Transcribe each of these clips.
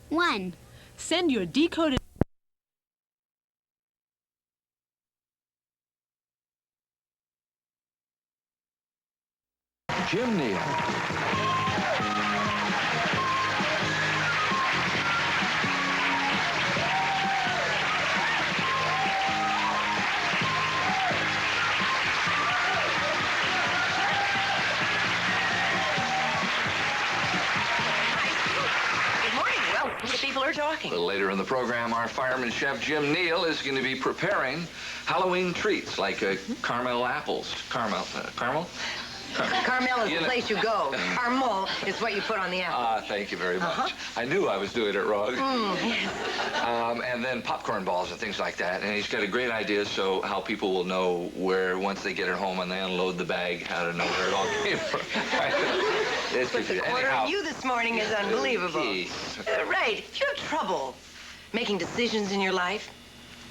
1. Send your decoded... Jim Neal. People are talking. A little later in the program, our fireman chef Jim Neal is going to be preparing Halloween treats like caramel apples. Caramel? Carmel is the place you go. Caramel is what you put on the apple. Thank you very much. I knew I was doing it wrong. And then popcorn balls and things like that. And he's got a great idea so how people will know where, once they get it home and they unload the bag, how to know where it all came from. But the quarter of you this morning is unbelievable. Right. If you have trouble making decisions in your life,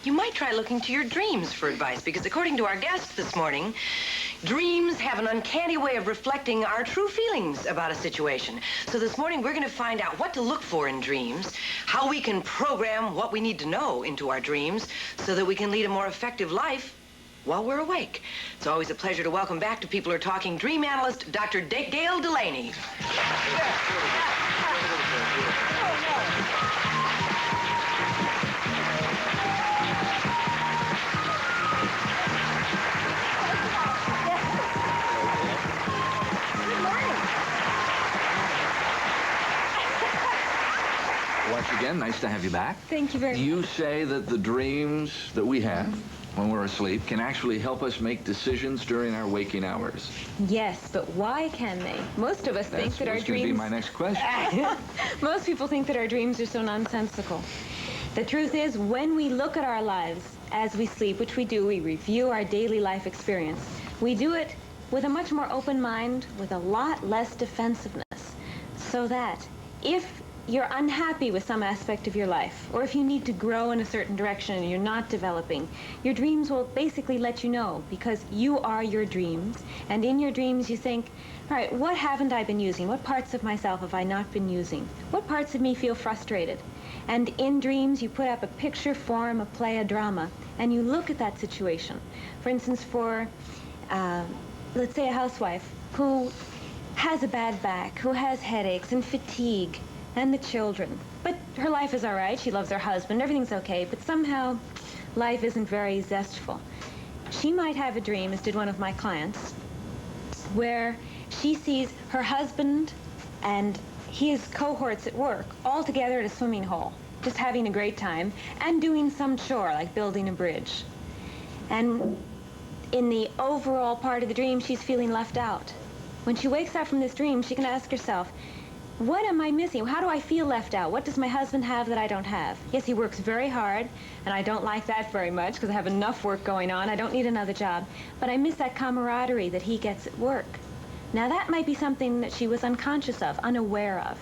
you might try looking to your dreams for advice, because according to our guest this morning, dreams have an uncanny way of reflecting our true feelings about a situation. So this morning, we're going to find out what to look for in dreams, how we can program what we need to know into our dreams so that we can lead a more effective life while we're awake. It's always a pleasure to welcome back to People Are Talking dream analyst, Dr. Gayle Delaney. Once again, nice to have you back. Thank you very much. You say that the dreams that we have when we're asleep can actually help us make decisions during our waking hours. Yes, but why can they? Most of us think that our That's going to be dreams... my next question. Most people think that our dreams are so nonsensical. The truth is, when we look at our lives as we sleep, which we do, we review our daily life experience. We do it with a much more open mind, with a lot less defensiveness, so that if you're unhappy with some aspect of your life, or if you need to grow in a certain direction and you're not developing, your dreams will basically let you know, because you are your dreams. And in your dreams you think, all right, what haven't I been using? What parts of myself have I not been using? What parts of me feel frustrated? And in dreams you put up a picture form, a play, a drama, and you look at that situation. For instance, for, let's say, a housewife who has a bad back, who has headaches and fatigue, and the children. But her life is all right. She loves her husband. Everything's okay. But somehow, life isn't very zestful. She might have a dream, as did one of my clients, where she sees her husband and his cohorts at work all together at a swimming hole, just having a great time, and doing some chore, like building a bridge. And in the overall part of the dream, she's feeling left out. When she wakes up from this dream, she can ask herself, what am I missing? How do I feel left out? What does my husband have that I don't have? Yes, he works very hard, and I don't like that very much because I have enough work going on. I don't need another job. But I miss that camaraderie that he gets at work. Now, that might be something that she was unconscious of, unaware of.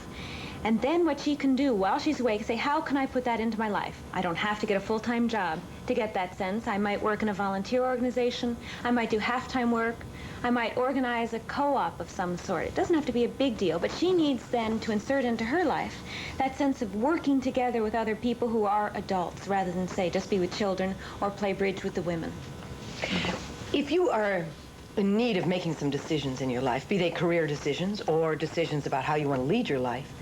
And then what she can do while she's awake is say, how can I put that into my life? I don't have to get a full-time job to get that sense. I might work in a volunteer organization. I might do half-time work. I might organize a co-op of some sort. It doesn't have to be a big deal, but she needs then to insert into her life that sense of working together with other people who are adults, rather than, say, just be with children or play bridge with the women. If you are in need of making some decisions in your life, be they career decisions or decisions about how you want to lead your life,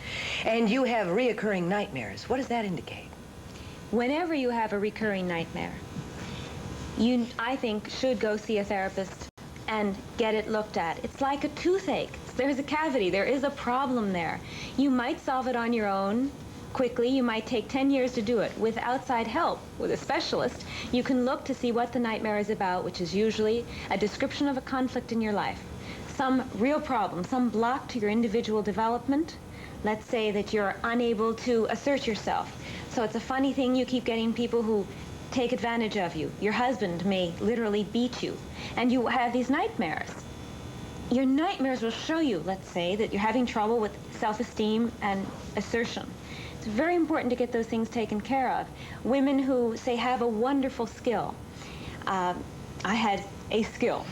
and you have reoccurring nightmares, what does that indicate? Whenever you have a recurring nightmare, you, I think, should go see a therapist and get it looked at. It's like a toothache. There's a cavity. There is a problem there. You might solve it on your own quickly. You might take 10 years to do it. With outside help, with a specialist, you can look to see what the nightmare is about, which is usually a description of a conflict in your life. Some real problem, some block to your individual development. Let's say that you're unable to assert yourself. So it's a funny thing, you keep getting people who take advantage of you. Your husband may literally beat you, and you have these nightmares. Your nightmares will show you, let's say, that you're having trouble with self-esteem and assertion. It's very important to get those things taken care of. Women who, say, have a wonderful skill. I had a skill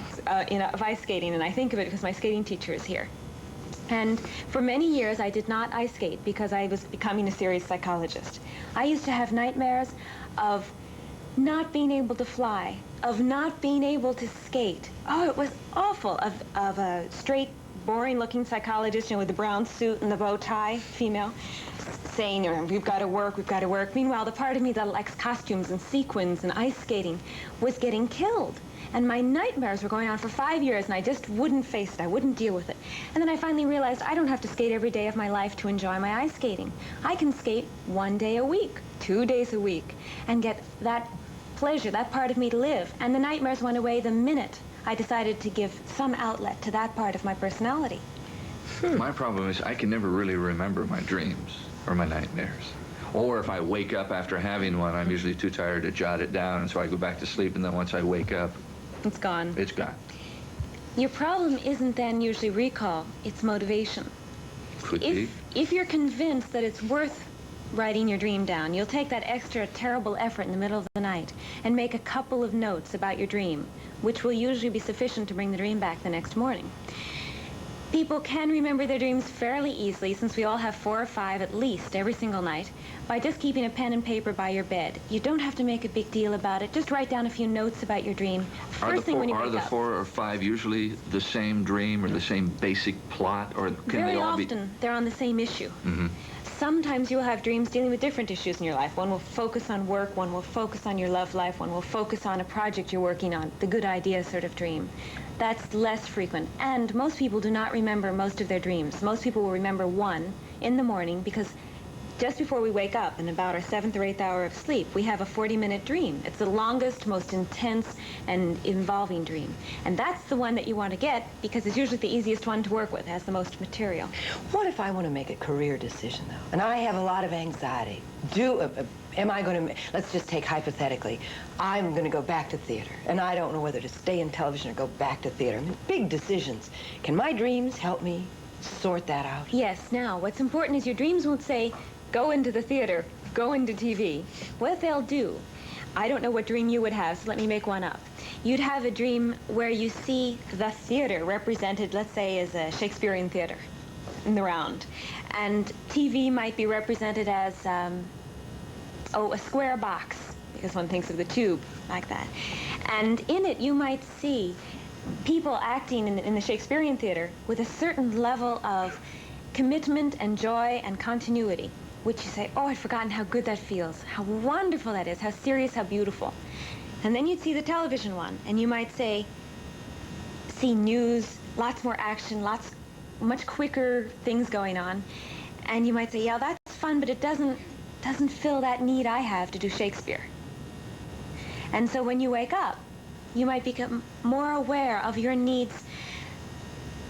in ice skating, and I think of it because my skating teacher is here. And for many years, I did not ice skate because I was becoming a serious psychologist. I used to have nightmares of not being able to fly, of not being able to skate. Oh, it was awful. Of a straight, boring-looking psychologist, with the brown suit and the bow tie, female, saying, we've got to work, we've got to work. Meanwhile, the part of me that likes costumes and sequins and ice skating was getting killed. And my nightmares were going on for 5 years, and I just wouldn't face it. I wouldn't deal with it. And then I finally realized I don't have to skate every day of my life to enjoy my ice skating. I can skate 1 day a week, 2 days a week, and get that pleasure, that part of me to live. And the nightmares went away the minute I decided to give some outlet to that part of my personality. My problem is I can never really remember my dreams or my nightmares. Or if I wake up after having one, I'm usually too tired to jot it down, and so I go back to sleep, and then once I wake up, it's gone. It's gone. Your problem isn't then usually recall, it's motivation. Could be. If you're convinced that it's worth writing your dream down, you'll take that extra terrible effort in the middle of the night and make a couple of notes about your dream, which will usually be sufficient to bring the dream back the next morning. People can remember their dreams fairly easily, since we all have 4 or 5 at least every single night, by just keeping a pen and paper by your bed. You don't have to make a big deal about it. Just write down a few notes about your dream first thing when you wake up. Are the 4 or 5 usually the same dream or the same basic plot, or can they all be? Very often they're on the same issue. Mm-hmm. Sometimes you'll have dreams dealing with different issues in your life. One will focus on work, one will focus on your love life, one will focus on a project you're working on, the good idea sort of dream. That's less frequent. And most people do not remember most of their dreams. Most people will remember one in the morning, because just before we wake up, in about our 7th or 8th hour of sleep, we have a 40-minute dream. It's the longest, most intense, and involving dream. And that's the one that you want to get, because it's usually the easiest one to work with, has the most material. What if I want to make a career decision, though, and I have a lot of anxiety? Am I going to, let's just take hypothetically, I'm going to go back to theater, and I don't know whether to stay in television or go back to theater. I mean, big decisions. Can my dreams help me sort that out? Yes. Now, what's important is your dreams won't say, go into the theater, go into TV. What they'll do, I don't know what dream you would have, so let me make one up. You'd have a dream where you see the theater represented, let's say, as a Shakespearean theater in the round. And TV might be represented as, a square box, because one thinks of the tube like that. And in it, you might see people acting in the Shakespearean theater with a certain level of commitment and joy and continuity, which you say, oh, I'd forgotten how good that feels, how wonderful that is, how serious, how beautiful. And then you'd see the television one, and you might see news, lots more action, much quicker things going on. And you might say, yeah, that's fun, but it doesn't fill that need I have to do Shakespeare. And so when you wake up, you might become more aware of your needs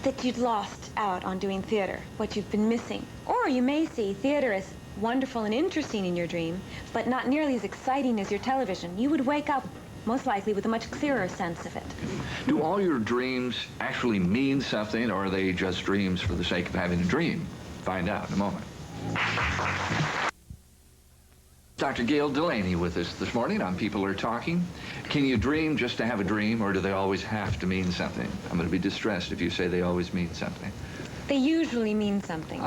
that you'd lost out on doing theater, what you've been missing. Or you may see theater as wonderful and interesting in your dream, but not nearly as exciting as your television. You would wake up, most likely, with a much clearer sense of it. Do all your dreams actually mean something, or are they just dreams for the sake of having a dream? Find out in a moment. Dr. Gayle Delaney with us this morning on People Are Talking. Can you dream just to have a dream, or do they always have to mean something? I'm going to be distressed if you say they always mean something. They usually mean something.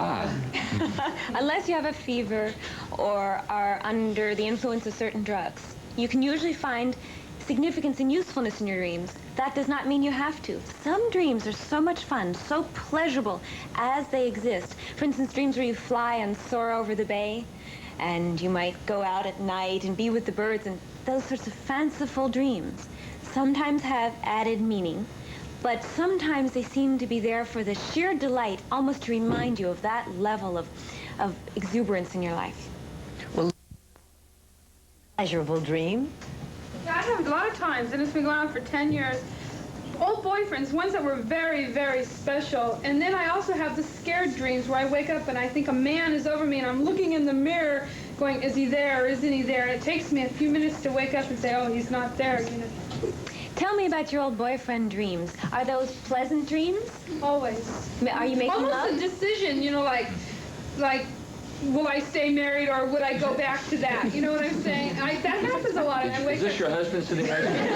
Unless you have a fever or are under the influence of certain drugs. You can usually find significance and usefulness in your dreams. That does not mean you have to. Some dreams are so much fun, so pleasurable as they exist. For instance, dreams where you fly and soar over the bay, and you might go out at night and be with the birds, and those sorts of fanciful dreams sometimes have added meaning, but sometimes they seem to be there for the sheer delight, almost to remind you of that level of exuberance in your life. Well, pleasurable dream. Yeah, I have a lot of times, and it's been going on for 10 years. Old boyfriends, ones that were very, very special. And then I also have the scared dreams where I wake up and I think a man is over me, and I'm looking in the mirror going, is he there or isn't he there? And it takes me a few minutes to wake up and say, oh, he's not there. You know. Tell me about your old boyfriend dreams. Are those pleasant dreams? Always. Are you making almost love? A decision, you know, like, will I stay married or would I go back to that? You know what I'm saying? That happens a lot. Is this your husband sitting right here?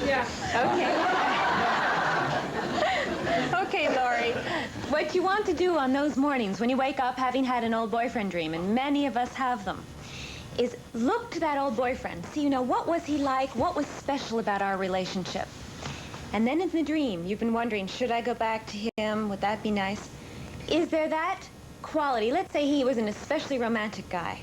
Yeah. Okay. Okay, What you want to do on those mornings when you wake up having had an old boyfriend dream, and many of us have them, is look to that old boyfriend. See, what was he like? What was special about our relationship? And then in the dream, you've been wondering, should I go back to him? Would that be nice? Is there that quality? Let's say he was an especially romantic guy.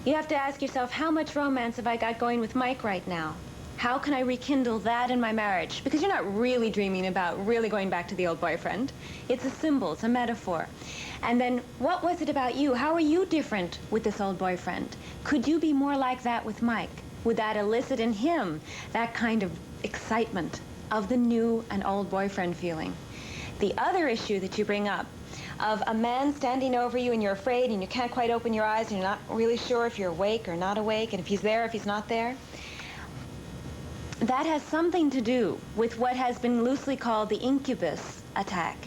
You have to ask yourself, how much romance have I got going with Mike right now? How can I rekindle that in my marriage? Because you're not really dreaming about really going back to the old boyfriend. It's a symbol, it's a metaphor. And then, what was it about you? How are you different with this old boyfriend? Could you be more like that with Mike? Would that elicit in him that kind of excitement of the new and old boyfriend feeling? The other issue that you bring up of a man standing over you and you're afraid and you can't quite open your eyes and you're not really sure if you're awake or not awake and if he's there, if he's not there. That has something to do with what has been loosely called the incubus attack.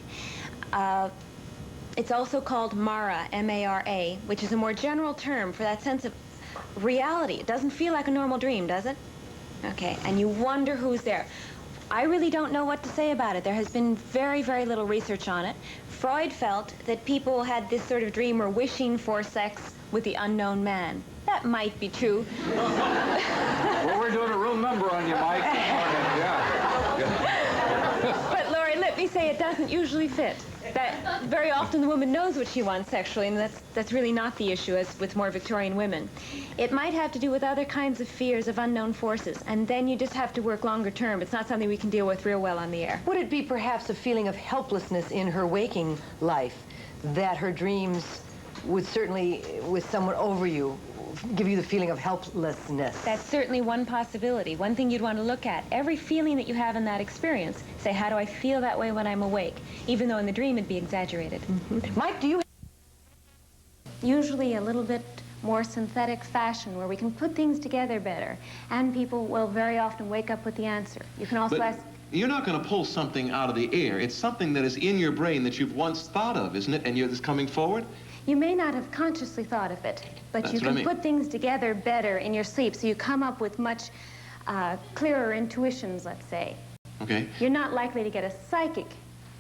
It's also called Mara, M-A-R-A, which is a more general term for that sense of reality. It doesn't feel like a normal dream, does it? Okay, and you wonder who's there. I really don't know what to say about it. There has been very, very little research on it. Freud felt that people had this sort of dream or wishing for sex with the unknown man. That might be true. Well, we're doing a real number on you, Mike. Yeah. But, Laurie, let me say it doesn't usually fit. That very often the woman knows what she wants sexually, and that's really not the issue as with more Victorian women. It might have to do with other kinds of fears of unknown forces, and then you just have to work longer term. It's not something we can deal with real well on the air. Would it be perhaps a feeling of helplessness in her waking life that her dreams would certainly, with someone over you, give you the feeling of helplessness? That's certainly one possibility, one thing you'd want to look at. Every feeling that you have in that experience, say, how do I feel that way when I'm awake? Even though in the dream it'd be exaggerated. Mm-hmm. Mike, do you... Usually a little bit more synthetic fashion where we can put things together better, and people will very often wake up with the answer. You can also ask... You're not going to pull something out of the air. It's something that is in your brain that you've once thought of, isn't it? And it's coming forward? You may not have consciously thought of it, but That's you what I can mean. put things together better in your sleep, so you come up with much clearer intuitions, let's say. Okay. You're not likely to get a psychic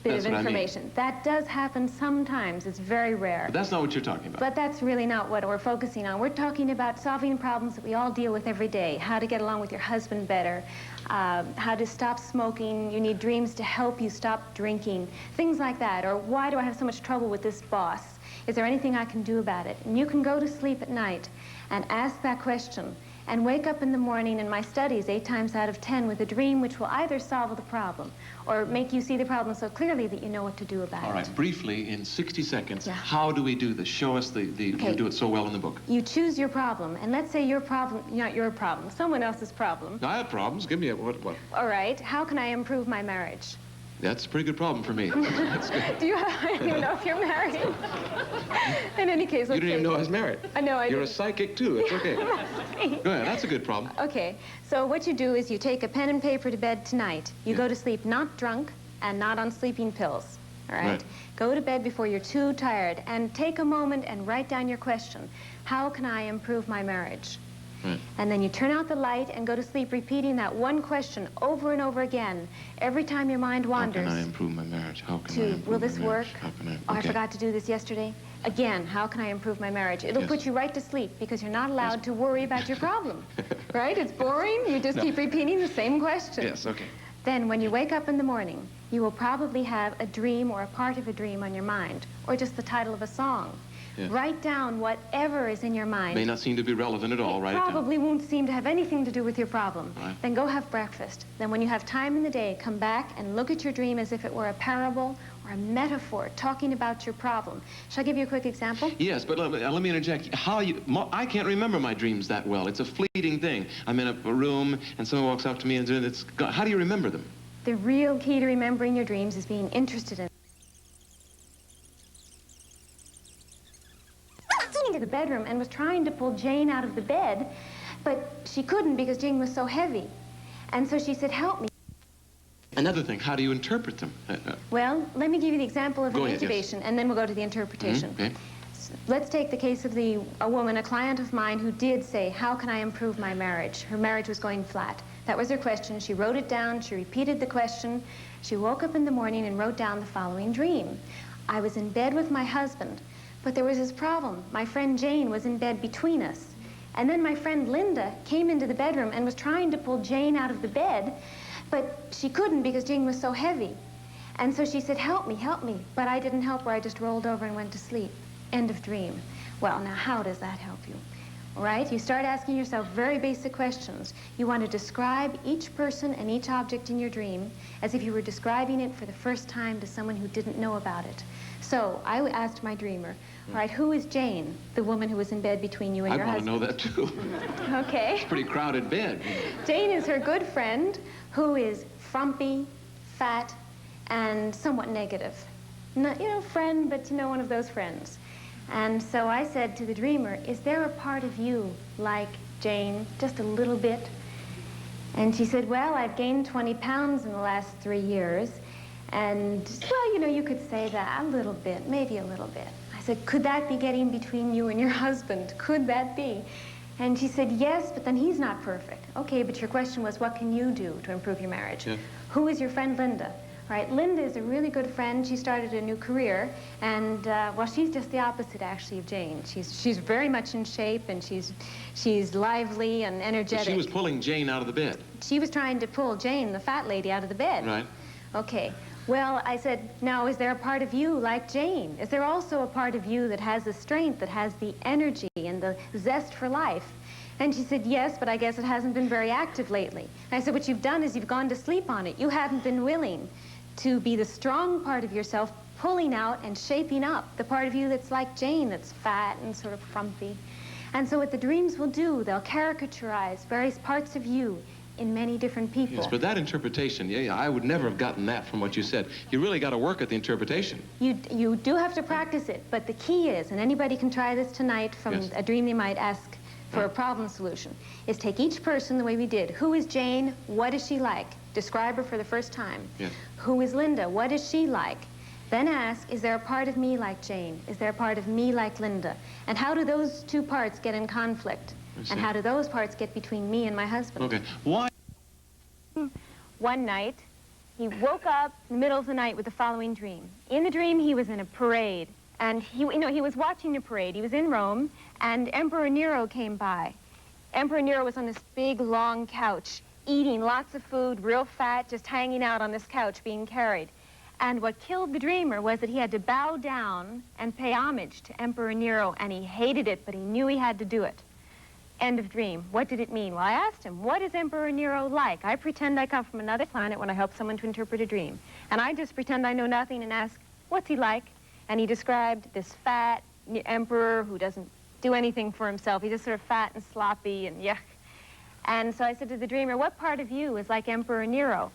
bit That's of what I mean. information. That does happen sometimes. It's very rare. But that's not what you're talking about. But that's really not what we're focusing on. We're talking about solving problems that we all deal with every day. How to get along with your husband better, how to stop smoking. You need dreams to help you stop drinking, things like that. Or why do I have so much trouble with this boss? Is there anything I can do about it? And you can go to sleep at night and ask that question and wake up in the morning in my studies 8 times out of 10 with a dream which will either solve the problem or make you see the problem so clearly that you know what to do about it. All right, briefly, in 60 seconds, Yeah. how do we do this? Show us you do it so well in the book. You choose your problem, and let's say your problem, not your problem, someone else's problem. I have problems. Give me what? All right, how can I improve my marriage? That's a pretty good problem for me. That's good. Do you I don't even know if you're married. In any case, You let's didn't even say- know I was married. I know, I You're a didn't. psychic, too. It's okay. Go ahead. That's a good problem. Okay, so what you do is you take a pen and paper to bed tonight. You Yeah. go to sleep not drunk and not on sleeping pills, all right? Right. Go to bed before you're too tired and take a moment and write down your question. How can I improve my marriage? Right. And then you turn out the light and go to sleep repeating that one question over and over again. Every time your mind wanders. How can I improve my marriage? How can I To, improve will my this work? marriage? How can I... Oh, I Okay. forgot to do this yesterday. Again, how can I improve my marriage? It'll Yes. put you right to sleep because you're not allowed to worry about your problem. Right? It's boring. You just keep repeating the same question. Yes, okay. Then when you wake up in the morning, you will probably have a dream or a part of a dream on your mind, or just the title of a song. Yeah. Write down whatever is in your mind. May not seem to be relevant at all. It Write it down. probably won't seem to have anything to do with your problem. Right. Then go have breakfast. Then when you have time in the day, come back and look at your dream as if it were a parable or a metaphor talking about your problem. Shall I give you a quick example? Yes, but let me interject. I can't remember my dreams that well. It's a fleeting thing. I'm in a room and someone walks up to me and it's gone. How do you remember them? The real key to remembering your dreams is being interested in into the bedroom and was trying to pull Jane out of the bed, but she couldn't because Jane was so heavy. And so she said, help me. Another thing, how do you interpret them? Well, let me give you the example of Go an ahead, yes. intubation, and then we'll go to the interpretation. Okay. Let's take the case of a woman, a client of mine, who did say, how can I improve my marriage? Her marriage was going flat. That was her question. She wrote it down. She repeated the question. She woke up in the morning and wrote down the following dream. I was in bed with my husband, but there was this problem. My friend Jane was in bed between us. And then my friend Linda came into the bedroom and was trying to pull Jane out of the bed, but she couldn't because Jane was so heavy. And so she said, help me, help me. But I didn't help her. I just rolled over and went to sleep. End of dream. Well, now how does that help you? All right? You start asking yourself very basic questions. You want to describe each person and each object in your dream as if you were describing it for the first time to someone who didn't know about it. So I asked my dreamer, all right, who is Jane, the woman who was in bed between you and your husband? I want to know that, too. Okay. It's a pretty crowded bed. Jane is her good friend who is frumpy, fat, and somewhat negative. Not, you know, friend, but, you know, one of those friends. And so I said to the dreamer, is there a part of you like Jane, just a little bit? And she said, well, I've gained 20 pounds in the last 3 years. And, well, you know, you could say that a little bit, maybe a little bit. I said, could that be getting between you and your husband? Could that be? And she said, yes, but then he's not perfect. Okay, but your question was, what can you do to improve your marriage? Yeah. Who is your friend Linda? Right, Linda is a really good friend. She started a new career, and well, she's just the opposite, actually, of Jane. She's very much in shape, and she's lively and energetic. But she was pulling Jane out of the bed. She was trying to pull Jane, the fat lady, out of the bed. Right. Okay. Well, I said, now, is there a part of you like Jane? Is there also a part of you that has the strength, that has the energy and the zest for life? And she said, yes, but I guess it hasn't been very active lately. And I said, what you've done is you've gone to sleep on it. You haven't been willing to be the strong part of yourself, pulling out and shaping up the part of you that's like Jane, that's fat and sort of frumpy. And so what the dreams will do, they'll caricaturize various parts of you in many different people. Yes, but that interpretation, yeah, I would never have gotten that from what you said. You really got to work at the interpretation. You do have to practice it, but the key is, and anybody can try this tonight from a dream they might ask for a problem solution, is take each person the way we did. Who is Jane? What is she like? Describe her for the first time. Yes. Who is Linda? What is she like? Then ask, is there a part of me like Jane? Is there a part of me like Linda? And how do those two parts get in conflict? And how do those parts get between me and my husband? Okay. Why? One night, he woke up in the middle of the night with the following dream. In the dream, he was in a parade. And he was watching a parade. He was in Rome, and Emperor Nero came by. Emperor Nero was on this big, long couch, eating lots of food, real fat, just hanging out on this couch, being carried. And what killed the dreamer was that he had to bow down and pay homage to Emperor Nero, and he hated it, but he knew he had to do it. End of dream. What did it mean? Well, I asked him, what is Emperor Nero like? I pretend I come from another planet when I help someone to interpret a dream. And I just pretend I know nothing and ask, what's he like? And he described this fat emperor who doesn't do anything for himself. He's just sort of fat and sloppy and yuck. And so I said to the dreamer, what part of you is like Emperor Nero?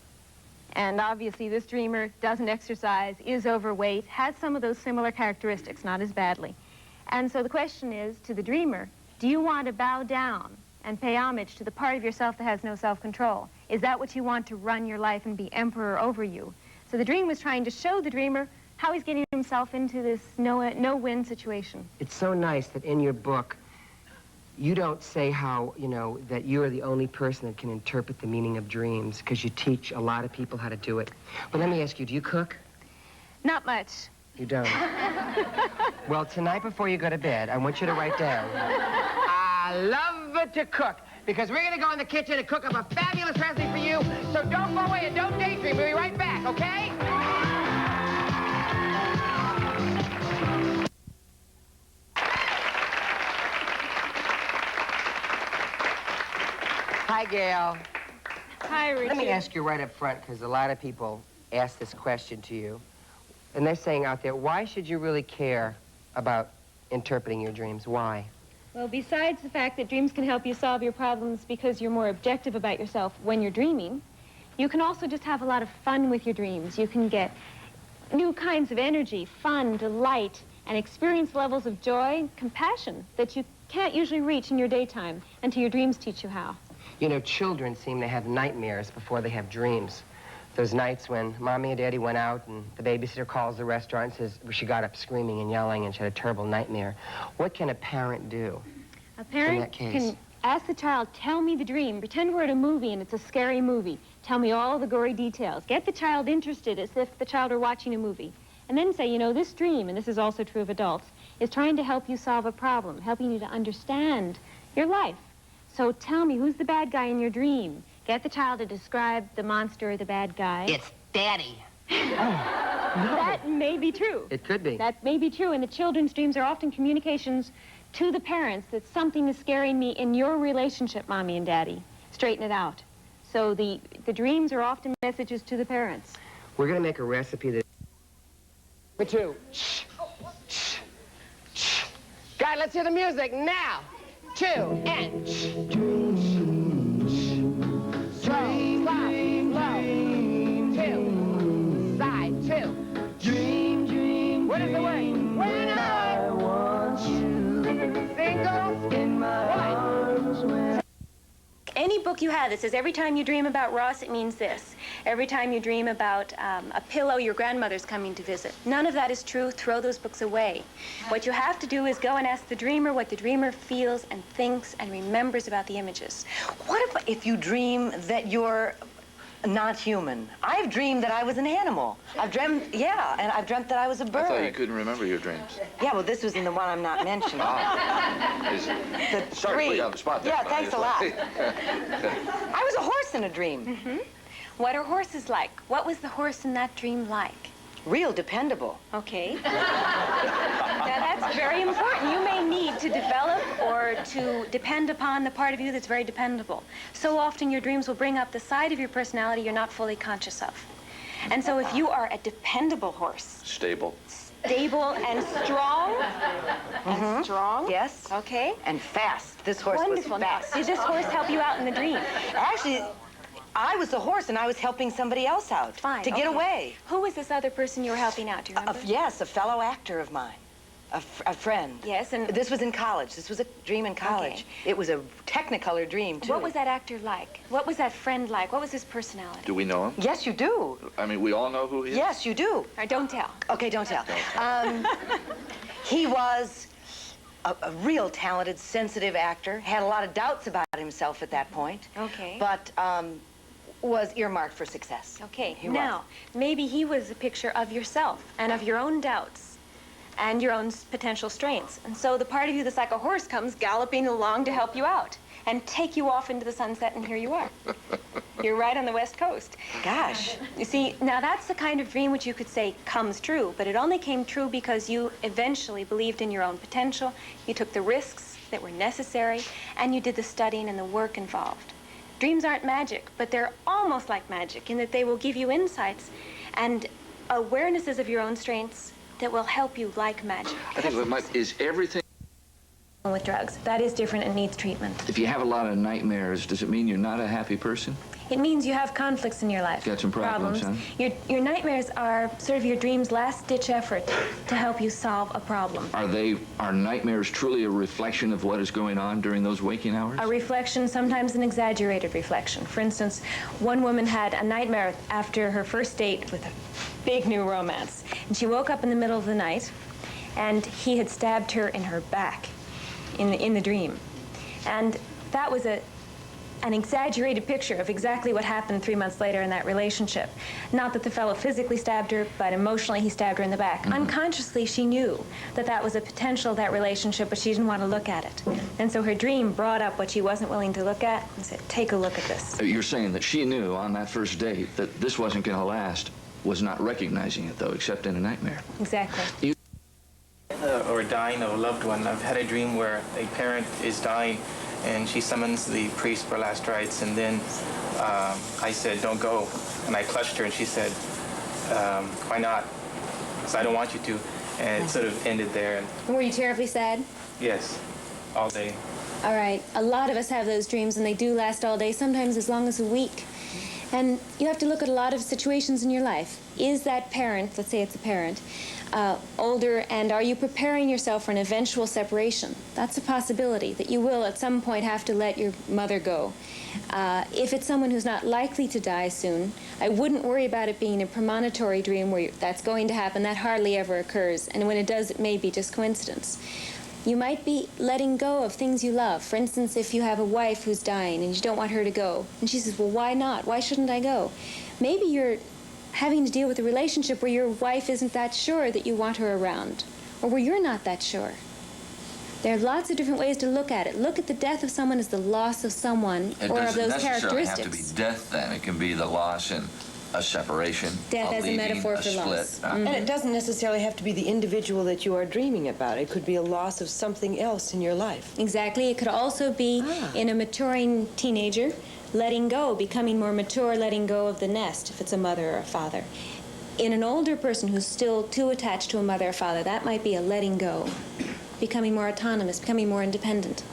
And obviously this dreamer doesn't exercise, is overweight, has some of those similar characteristics, not as badly. And so the question is to the dreamer, do you want to bow down and pay homage to the part of yourself that has no self-control? Is that what you want, to run your life and be emperor over you? So the dream was trying to show the dreamer how he's getting himself into this no-win situation. It's so nice that in your book, you don't say how, that you're the only person that can interpret the meaning of dreams, because you teach a lot of people how to do it. But let me ask you, do you cook? Not much. You don't? Well, tonight before you go to bed, I want you to write down, I love to cook, because we're going to go in the kitchen and cook up a fabulous recipe for you, so don't go away and don't daydream. We'll be right back, okay? Hi, Gayle. Hi, Richard. Let me ask you right up front, because a lot of people ask this question to you. And they're saying out there, why should you really care about interpreting your dreams? Why? Well, besides the fact that dreams can help you solve your problems because you're more objective about yourself when you're dreaming, you can also just have a lot of fun with your dreams. You can get new kinds of energy, fun, delight, and experience levels of joy, compassion that you can't usually reach in your daytime until your dreams teach you how. You know, children seem to have nightmares before they have dreams. Those nights when Mommy and Daddy went out and the babysitter calls the restaurant and says she got up screaming and yelling and she had a terrible nightmare. What can a parent do A parent in that case? Ask the child, tell me the dream. Pretend we're at a movie and it's a scary movie. Tell me all the gory details. Get the child interested as if the child were watching a movie. And then say, you know, this dream, and this is also true of adults, is trying to help you solve a problem, helping you to understand your life. So tell me, who's the bad guy in your dream? Get the child to describe the monster or the bad guy. It's Daddy. That may be true. It could be. That may be true, and the children's dreams are often communications to the parents that something is scaring me in your relationship, Mommy and Daddy. Straighten it out. So the dreams are often messages to the parents. We're going to make a recipe that... For two. Shh. Shh. Shh. Guy, let's hear the music now. 2 and shh. Slow, stop, slow. 2. Side, 2. Dream. What is the word? When I want you. Single. In my arms. Any book you have that says every time you dream about Ross, it means this. Every time you dream about a pillow, your grandmother's coming to visit. None of that is true. Throw those books away. What you have to do is go and ask the dreamer what the dreamer feels and thinks and remembers about the images. What if you dream that you're not human? I've dreamed that I was an animal. I've dreamt, yeah, and I've dreamt that I was a bird. I thought you couldn't remember your dreams. Yeah, well, this was in the one I'm not mentioning. Sorry to put you on the spot there. Yeah, thanks a lot. I was a horse in a dream. Mm-hmm. What are horses like? What was the horse in that dream like? Real dependable. Okay. Now, that's very important. You may need to develop or to depend upon the part of you that's very dependable. So often your dreams will bring up the side of your personality you're not fully conscious of. And so if you are a dependable horse, Stable. stable and strong, and strong, Yes. okay, And fast. This horse wonderful. was Now, fast. did this horse help you out in the dream? Actually, I was the horse and I was helping somebody else out. Fine. To get okay. away. Who was this other person you were helping out? Do you remember? Yes, a fellow actor of mine. A friend. Yes, and This was in college. This was a dream in college. Okay. It was a Technicolor dream, too. what was that actor like? What was that friend like? What was his personality? Do we know him? Yes, you do. I mean, we all know who he is? Yes, you do. All right, don't tell. Okay, don't tell. He was a real talented, sensitive actor. Had a lot of doubts about himself at that point. Okay. But was earmarked for success. Okay, He now, maybe he was a picture of yourself and of your own doubts and your own potential strengths. And so the part of you that's like a horse comes galloping along to help you out and take you off into the sunset, and here you are. You're right on the West Coast. Gosh. You see, now that's the kind of dream which you could say comes true, but it only came true because you eventually believed in your own potential, you took the risks that were necessary, and you did the studying and the work involved. Dreams aren't magic, but they're almost like magic in that they will give you insights and awarenesses of your own strengths that will help you like magic. I think what might, is everything... With drugs, that is different and needs treatment. If you have a lot of nightmares, does it mean you're not a happy person? It means you have conflicts in your life. Got some problems, huh? Your nightmares are sort of your dream's last-ditch effort to help you solve a problem. Are nightmares truly a reflection of what is going on during those waking hours? A reflection, sometimes an exaggerated reflection. For instance, one woman had a nightmare after her first date with a big new romance. And she woke up in the middle of the night, and he had stabbed her in her back in the dream. And that was an exaggerated picture of exactly what happened 3 months later in that relationship. Not that the fellow physically stabbed her, but emotionally he stabbed her in the back. Mm-hmm. Unconsciously, she knew that that was a potential of that relationship, but she didn't want to look at it. And so her dream brought up what she wasn't willing to look at and said, take a look at this. You're saying that she knew on that first date that this wasn't going to last, was not recognizing it, though, except in a nightmare. Exactly. Or dying of a loved one. I've had a dream where a parent is dying and she summons the priest for last rites, and then I said, don't go. And I clutched her and she said, why not? So I don't want you to. And it sort of ended there. And were you terribly sad? yes, all day. All right. A lot of us have those dreams, and they do last all day, sometimes as long as a week. And you have to look at a lot of situations in your life. Is that parent, let's say it's a parent, older, and are you preparing yourself for an eventual separation? That's a possibility, that you will at some point have to let your mother go. If it's someone who's not likely to die soon, I wouldn't worry about it being a premonitory dream where that's going to happen. That hardly ever occurs. And when it does, it may be just coincidence. You might be letting go of things you love. For instance, if you have a wife who's dying and you don't want her to go, and she says, well, why not? Why shouldn't I go? Maybe you're having to deal with a relationship where your wife isn't that sure that you want her around, or where you're not that sure. There are lots of different ways to look at it. Look at the death of someone as the loss of someone, or of those characteristics. It doesn't necessarily have to be death, then. It can be the loss in a separation, death as a metaphor for split. loss. And it doesn't necessarily have to be the individual that you are dreaming about. It could be a loss of something else in your life. Exactly. It could also be in a maturing teenager, letting go, becoming more mature, letting go of the nest, if it's a mother or a father. In an older person who's still too attached to a mother or father, that might be a letting go, becoming more autonomous, becoming more independent.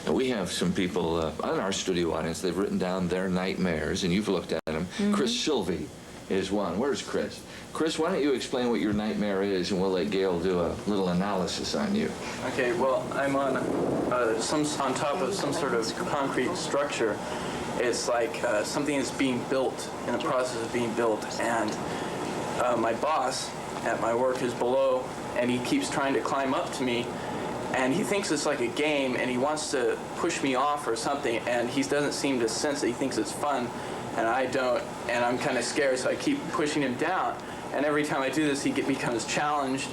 And we have some people on our studio audience, they've written down their nightmares, and you've looked at them. Chris Sylvie is one. Where's Chris? Chris, why don't you explain what your nightmare is, and we'll let Gayle do a little analysis on you. Okay, well, I'm on on top of some sort of concrete structure. It's like something is being built, in the process of being built, and my boss at my work is below, and he keeps trying to climb up to me, and he thinks it's like a game, and he wants to push me off or something, and he doesn't seem to sense that he thinks it's fun, and I don't, and I'm kind of scared, so I keep pushing him down, and every time I do this, he becomes challenged,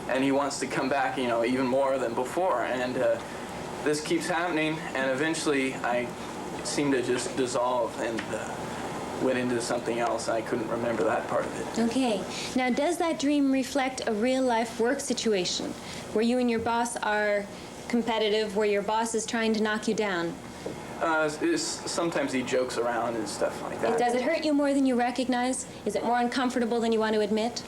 and he wants to come back, you know, even more than before, and this keeps happening, and eventually I seem to just dissolve and went into something else. I couldn't remember that part of it. Okay. Now, does that dream reflect a real-life work situation where you and your boss are competitive, where your boss is trying to knock you down? Sometimes he jokes around and stuff like that. Does it hurt you more than you recognize? Is it more uncomfortable than you want to admit?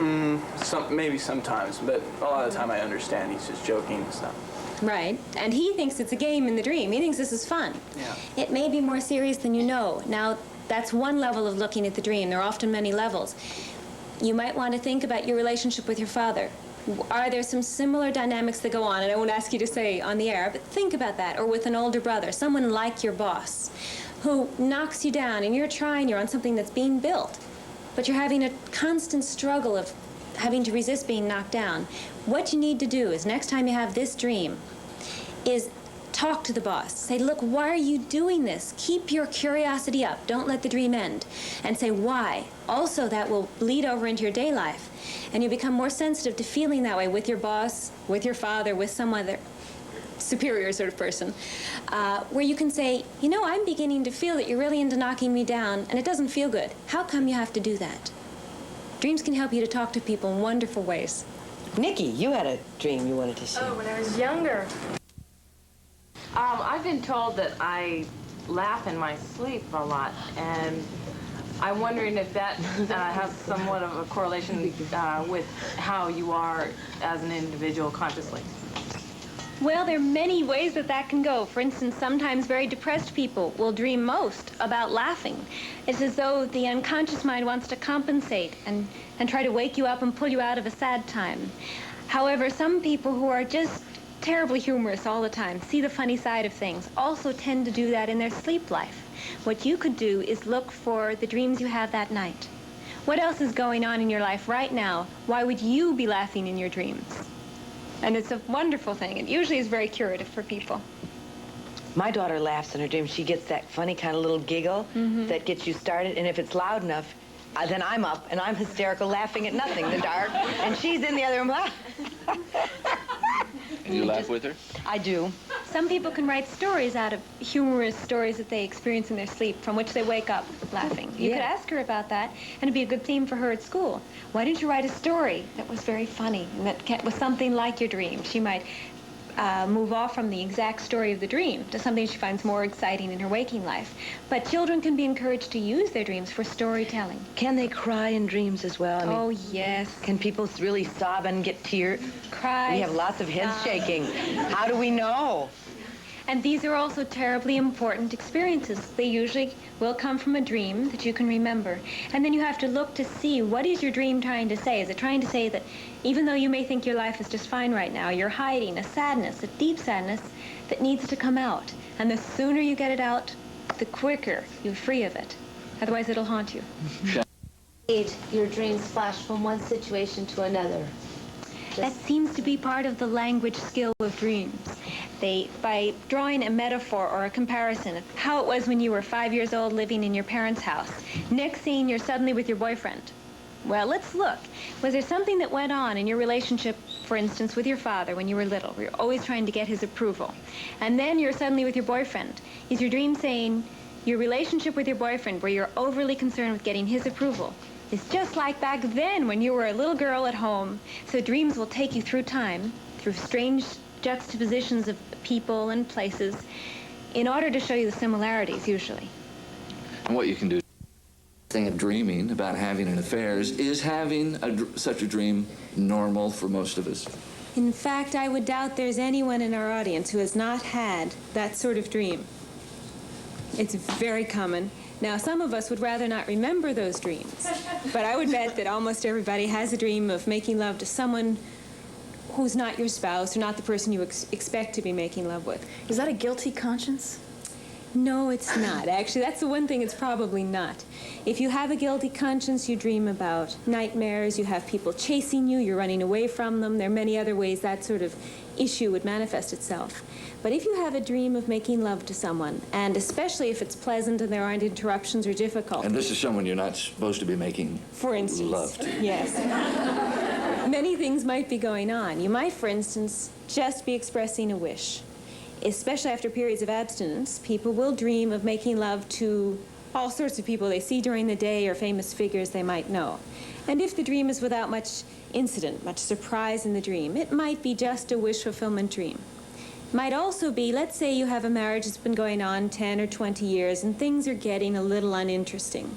Maybe sometimes, but a lot of the time I understand he's just joking and stuff. Right. And he thinks it's a game in the dream. He thinks this is fun. Yeah. It may be more serious than you know. Now, that's one level of looking at the dream. There are often many levels. You might want to think about your relationship with your father. Are there some similar dynamics that go on? And I won't ask you to say on the air, but think about that. Or with an older brother, someone like your boss, who knocks you down, and you're on something that's being built, but you're having a constant struggle of having to resist being knocked down. What you need to do is, next time you have this dream, is talk to the boss. Say, look, why are you doing this? Keep your curiosity up. Don't let the dream end. And say, why? Also, that will bleed over into your day life. And you become more sensitive to feeling that way with your boss, with your father, with some other superior sort of person, where you can say, you know, I'm beginning to feel that you're really into knocking me down, and it doesn't feel good. How come you have to do that? Dreams can help you to talk to people in wonderful ways. Nikki, you had a dream you wanted to share. Oh, when I was younger. I've been told that I laugh in my sleep a lot, and I'm wondering if that has somewhat of a correlation with how you are as an individual consciously. Well, there are many ways that can go. For instance, sometimes very depressed people will dream most about laughing. It's as though the unconscious mind wants to compensate and try to wake you up and pull you out of a sad time. However, some people who are just terribly humorous all the time, see the funny side of things, also tend to do that in their sleep life. What you could do is look for the dreams you have that night. What else is going on in your life right now? Why would you be laughing in your dreams? And it's a wonderful thing. It usually is very curative for people. My daughter laughs in her dreams. She gets that funny kind of little giggle that gets you started, and if it's loud enough, then I'm up, and I'm hysterical, laughing at nothing in the dark, and she's in the other room. And you laugh with her? I do. Some people can write stories out of humorous stories that they experience in their sleep, from which they wake up laughing. You could ask her about that, and it'd be a good theme for her at school. Why didn't you write a story that was very funny and that was something like your dream? She might move off from the exact story of the dream to something she finds more exciting in her waking life. But children can be encouraged to use their dreams for storytelling. Can they cry in dreams as well? I mean, oh, yes. Can people really sob and get tears? Cry. We have lots of heads shaking. How do we know? And these are also terribly important experiences. They usually will come from a dream that you can remember. And then you have to look to see, what is your dream trying to say? Is it trying to say that even though you may think your life is just fine right now, you're hiding a sadness, a deep sadness that needs to come out? And the sooner you get it out, the quicker you're free of it. Otherwise, it'll haunt you. Your dreams flash from one situation to another. That seems to be part of the language skill of dreams. By drawing a metaphor or a comparison of how it was when you were 5 years old living in your parents' house. Next scene, you're suddenly with your boyfriend. Well, let's look. Was there something that went on in your relationship, for instance, with your father when you were little, where you're always trying to get his approval? And then you're suddenly with your boyfriend. Is your dream saying your relationship with your boyfriend, where you're overly concerned with getting his approval, is just like back then when you were a little girl at home? So dreams will take you through time, through strange juxtapositions of people and places, in order to show you the similarities, usually. And what you can do, thing of dreaming about having an affair is having such a dream normal for most of us. In fact, I would doubt there's anyone in our audience who has not had that sort of dream. It's very common. Now, some of us would rather not remember those dreams, but I would bet that almost everybody has a dream of making love to someone who's not your spouse or not the person you expect to be making love with. Is that a guilty conscience? No, it's not. Actually, that's the one thing it's probably not. If you have a guilty conscience, you dream about nightmares, you have people chasing you, you're running away from them. There are many other ways that sort of issue would manifest itself. But if you have a dream of making love to someone, and especially if it's pleasant and there aren't interruptions or difficulties. And this is someone you're not supposed to be making for instance, love to. Yes. Many things might be going on. You might, for instance, just be expressing a wish. Especially after periods of abstinence, people will dream of making love to all sorts of people they see during the day or famous figures they might know. And if the dream is without much incident, much surprise in the dream, it might be just a wish fulfillment dream. Might also be, let's say you have a marriage that's been going on 10 or 20 years and things are getting a little uninteresting.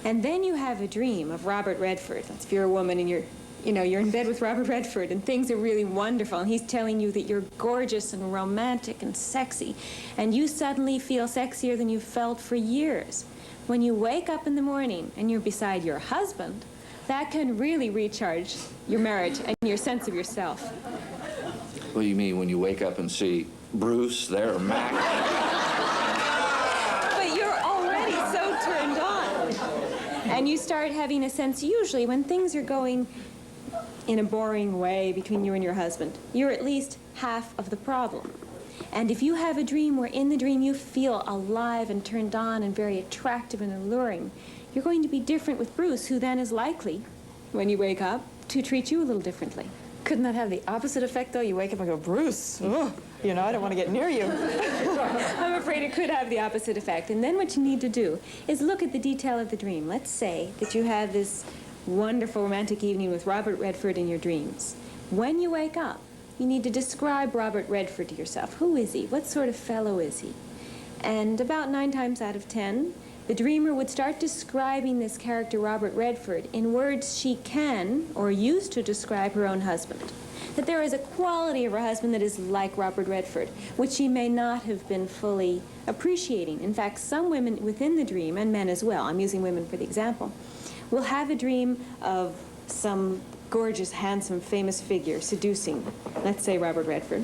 And then you have a dream of Robert Redford. That's if you're a woman and you're in bed with Robert Redford and things are really wonderful and he's telling you that you're gorgeous and romantic and sexy, and you suddenly feel sexier than you've felt for years. When you wake up in the morning and you're beside your husband, that can really recharge your marriage and your sense of yourself. What do you mean when you wake up and see Bruce there or Mac? But you're already so turned on. And you start having a sense, usually when things are going in a boring way between you and your husband, you're at least half of the problem. And if you have a dream where in the dream you feel alive and turned on and very attractive and alluring, you're going to be different with Bruce, who then is likely, when you wake up, to treat you a little differently. Couldn't that have the opposite effect, though? You wake up and go, Bruce, oh, I don't want to get near you. I'm afraid it could have the opposite effect. And then what you need to do is look at the detail of the dream. Let's say that you have this wonderful romantic evening with Robert Redford in your dreams. When you wake up, you need to describe Robert Redford to yourself. Who is he? What sort of fellow is he? And about 9 times out of 10, the dreamer would start describing this character, Robert Redford, in words she can or used to describe her own husband. That there is a quality of her husband that is like Robert Redford, which she may not have been fully appreciating. In fact, some women within the dream, and men as well, I'm using women for the example, will have a dream of some gorgeous, handsome, famous figure seducing, let's say Robert Redford.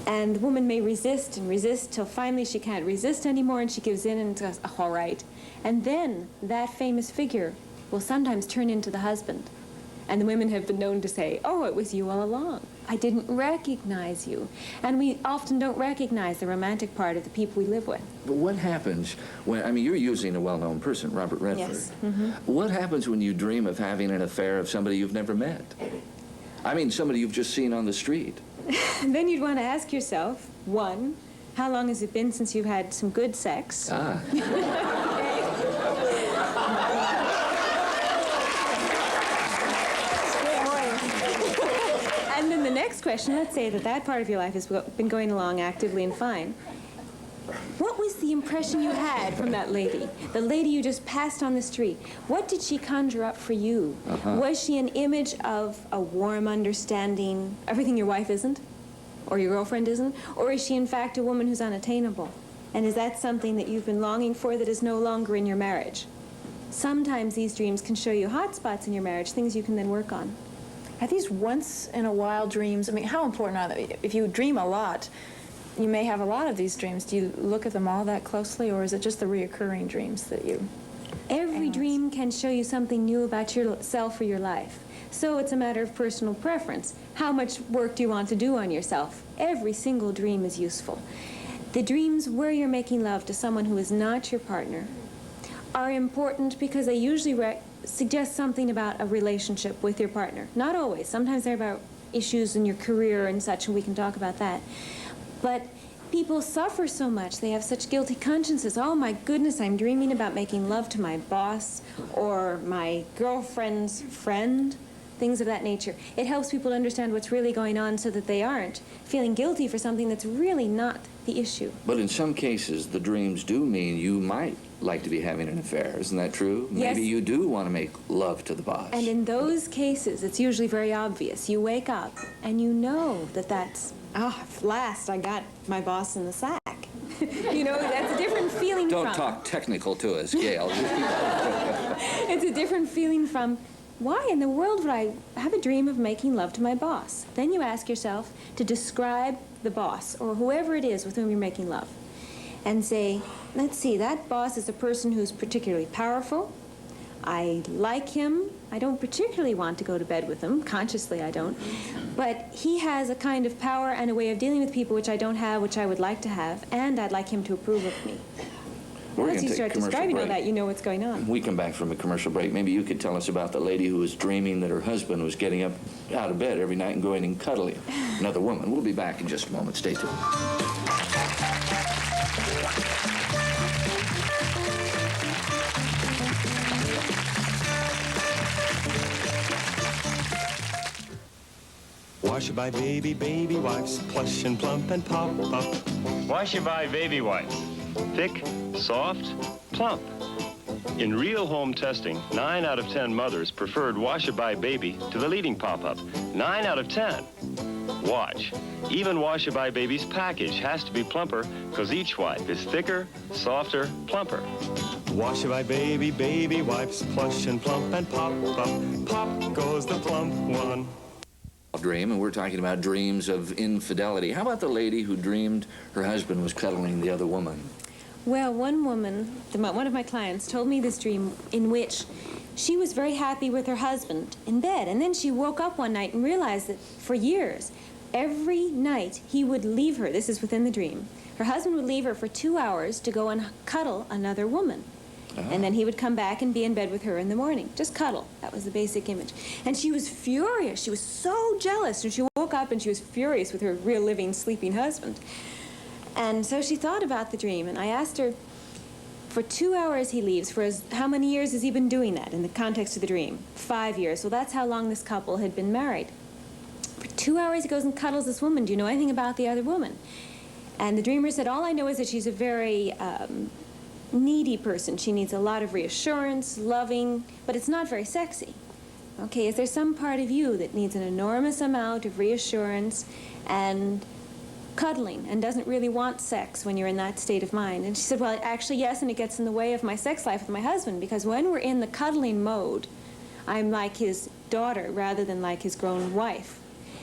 And the woman may resist and resist till finally she can't resist anymore and she gives in and says, oh, all right. And then that famous figure will sometimes turn into the husband. And the women have been known to say, oh, it was you all along. I didn't recognize you. And we often don't recognize the romantic part of the people we live with. But what happens when, you're using a well-known person, Robert Redford. Yes. Mm-hmm. What happens when you dream of having an affair of somebody you've never met? Somebody you've just seen on the street. Then you'd want to ask yourself, 1, how long has it been since you've had some good sex? Ah. And then the next question, let's say that part of your life has been going along actively and fine. What was the impression you had from that lady? The lady you just passed on the street. What did she conjure up for you? Uh-huh. Was she an image of a warm understanding, everything your wife isn't? Or your girlfriend isn't? Or is she in fact a woman who's unattainable? And is that something that you've been longing for that is no longer in your marriage? Sometimes these dreams can show you hot spots in your marriage, things you can then work on. Are these once-in-a-while dreams? How important are they? If you dream a lot, you may have a lot of these dreams. Do you look at them all that closely, or is it just the reoccurring dreams that you Every dream can show you something new about yourself or your life. So it's a matter of personal preference. How much work do you want to do on yourself? Every single dream is useful. The dreams where you're making love to someone who is not your partner are important because they usually suggest something about a relationship with your partner. Not always. Sometimes they're about issues in your career and such, and we can talk about that. But people suffer so much. They have such guilty consciences. Oh, my goodness, I'm dreaming about making love to my boss or my girlfriend's friend, things of that nature. It helps people understand what's really going on so that they aren't feeling guilty for something that's really not the issue. But in some cases, the dreams do mean you might like to be having an affair. Isn't that true? Yes. Maybe you do want to make love to the boss. And in those cases, it's usually very obvious. You wake up and you know that that's, oh, at last I got my boss in the sack. You know, that's a different feeling from... Don't talk technical to us, Gayle. It's a different feeling from, why in the world would I have a dream of making love to my boss? Then you ask yourself to describe the boss or whoever it is with whom you're making love and say, let's see, that boss is a person who's particularly powerful. I like him. I don't particularly want to go to bed with him. Consciously, I don't. But he has a kind of power and a way of dealing with people which I don't have, which I would like to have, and I'd like him to approve of me. Once you start describing all that, you know what's going on. When we come back from a commercial break, maybe you could tell us about the lady who was dreaming that her husband was getting up out of bed every night and going and cuddling another woman. We'll be back in just a moment. Stay tuned. Wash by baby, baby wipes, plush and plump and pop up. Wash by baby wipes. Thick, soft, plump. In real home testing, 9 out of 10 mothers preferred Wash-A-Bye Baby to the leading pop-up. 9 out of 10. Watch. Even Wash-A-Bye Baby's package has to be plumper because each wipe is thicker, softer, plumper. Wash by baby, baby wipes, plush and plump and pop up. Pop goes the plump one. Dream, and we're talking about dreams of infidelity. How about the lady who dreamed her husband was cuddling the other woman? Well, one woman, one of my clients, told me this dream in which she was very happy with her husband in bed, and then she woke up one night and realized that for years, every night he would leave her. This is within the dream. Her husband would leave her for 2 hours to go and cuddle another woman. And then he would come back and be in bed with her in the morning. Just cuddle. That was the basic image. And she was furious. She was so jealous. And she woke up and she was furious with her real living, sleeping husband. And so she thought about the dream. And I asked her, for 2 hours he leaves. How many years has he been doing that in the context of the dream? 5 years. Well, that's how long this couple had been married. For 2 hours he goes and cuddles this woman. Do you know anything about the other woman? And the dreamer said, all I know is that she's a very... needy person. She needs a lot of reassurance, loving, but it's not very sexy. Okay, is there some part of you that needs an enormous amount of reassurance and cuddling and doesn't really want sex when you're in that state of mind? And she said, well, actually, yes, and it gets in the way of my sex life with my husband because when we're in the cuddling mode, I'm like his daughter rather than like his grown wife.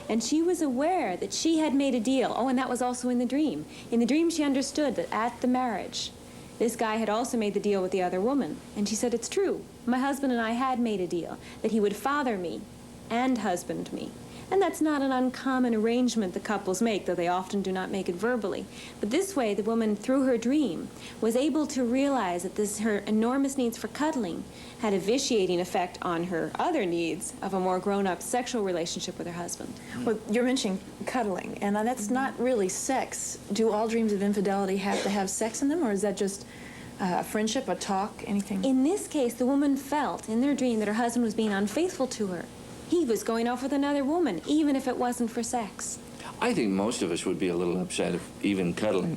And she was aware that she had made a deal. Oh, and that was also in the dream. In the dream, she understood that at the marriage, this guy had also made the deal with the other woman. And she said, it's true. My husband and I had made a deal that he would father me and husband me. And that's not an uncommon arrangement the couples make, though they often do not make it verbally. But this way, the woman, through her dream, was able to realize that her enormous needs for cuddling had a vitiating effect on her other needs of a more grown-up sexual relationship with her husband. Well, you're mentioning cuddling, and that's not really sex. Do all dreams of infidelity have to have sex in them, or is that just a friendship, a talk, anything? In this case, the woman felt in their dream that her husband was being unfaithful to her. He was going off with another woman, even if it wasn't for sex. I think most of us would be a little upset if even cuddling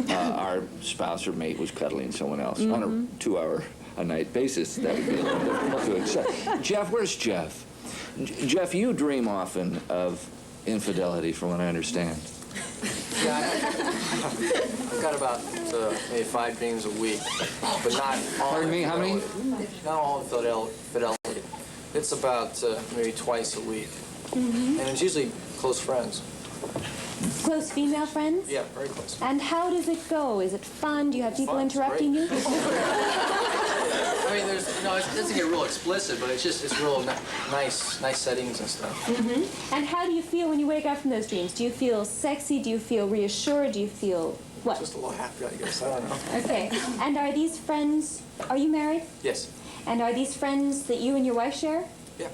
our spouse or mate was cuddling someone else on a 2-hour-a-night basis. That would be a little difficult to accept. Jeff, where's Jeff? Jeff, you dream often of infidelity, from what I understand. Yeah, I've got about maybe 5 dreams a week, but not all. Pardon me, how many? Not all fidelity. It's about maybe twice a week, and it's usually close friends. Close female friends? Yeah, very close. And how does it go? Is it fun? Do you have people interrupting you? I mean, there's, it doesn't get real explicit, but it's real nice settings and stuff. Mm-hmm. And how do you feel when you wake up from those dreams? Do you feel sexy? Do you feel reassured? Do you feel what? Just a little happy, I guess. I don't know. Okay. And are these friends, are you married? Yes. And are these friends that you and your wife share? Yeah.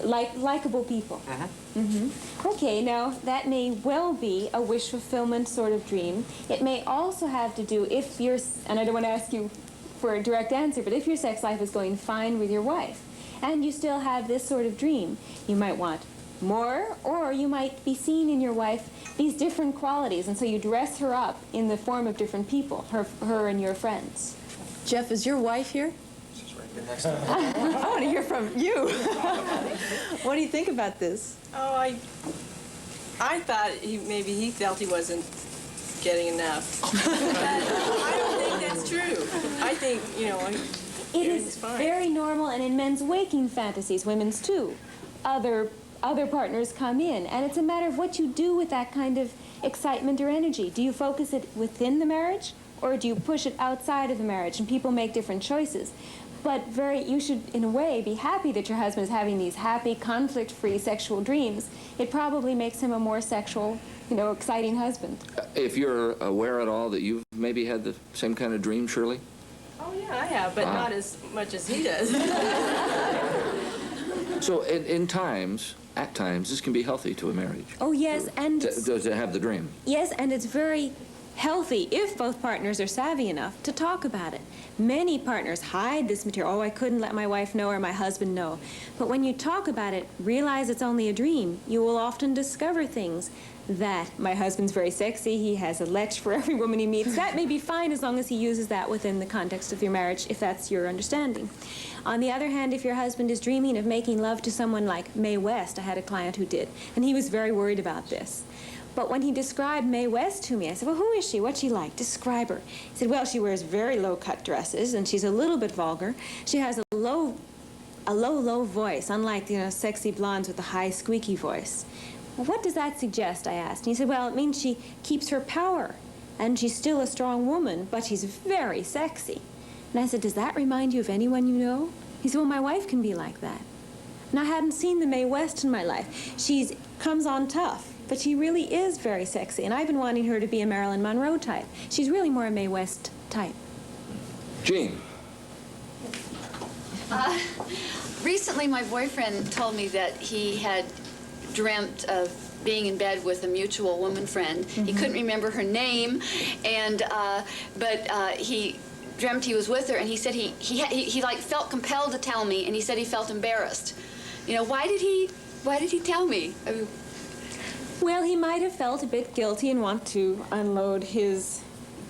Likable people? Mm-hmm. Mm-hmm. Okay, now that may well be a wish fulfillment sort of dream. It may also have to do if you're, and I don't want to ask you for a direct answer, but if your sex life is going fine with your wife and you still have this sort of dream, you might want more, or you might be seeing in your wife these different qualities, and so you dress her up in the form of different people, her and your friends. Jeff, is your wife here? She's right here next to me. I want to hear from you. What do you think about this? Oh, I thought maybe he felt he wasn't getting enough. But I don't think that's true. I think, it is fine. very normal, and in men's waking fantasies, women's too, other partners come in, and it's a matter of what you do with that kind of excitement or energy. Do you focus it within the marriage, or do you push it outside of the marriage? And people make different choices. But you should, in a way, be happy that your husband is having these happy, conflict-free sexual dreams. It probably makes him a more sexual, exciting husband. If you're aware at all that you've maybe had the same kind of dream, Shirley? Oh, yeah, I have, but not as much as he does. So at times, this can be healthy to a marriage. Oh, yes, and... To have the dream. Yes, and it's very healthy if both partners are savvy enough to talk about it. Many partners hide this material. Oh, I couldn't let my wife know or my husband know. But when you talk about it, realize it's only a dream. You will often discover things that my husband's very sexy, he has a lech for every woman he meets. That may be fine as long as he uses that within the context of your marriage, if that's your understanding. On the other hand, if your husband is dreaming of making love to someone like Mae West, I had a client who did, and he was very worried about this. But when he described Mae West to me, I said, well, who is she? What's she like? Describe her. He said, well, she wears very low-cut dresses, and she's a little bit vulgar. She has a low voice, unlike, sexy blondes with a high, squeaky voice. Well, what does that suggest, I asked. And he said, well, it means she keeps her power, and she's still a strong woman, but she's very sexy. And I said, does that remind you of anyone you know? He said, well, my wife can be like that. And I hadn't seen the Mae West in my life. She comes on tough, but she really is very sexy, and I've been wanting her to be a Marilyn Monroe type. She's really more a Mae West type. Jean. Recently, my boyfriend told me that he had dreamt of being in bed with a mutual woman friend. Mm-hmm. He couldn't remember her name, and but he dreamt he was with her, and he said he like felt compelled to tell me, and he said he felt embarrassed. Why did he tell me? I mean, well, he might have felt a bit guilty and want to unload his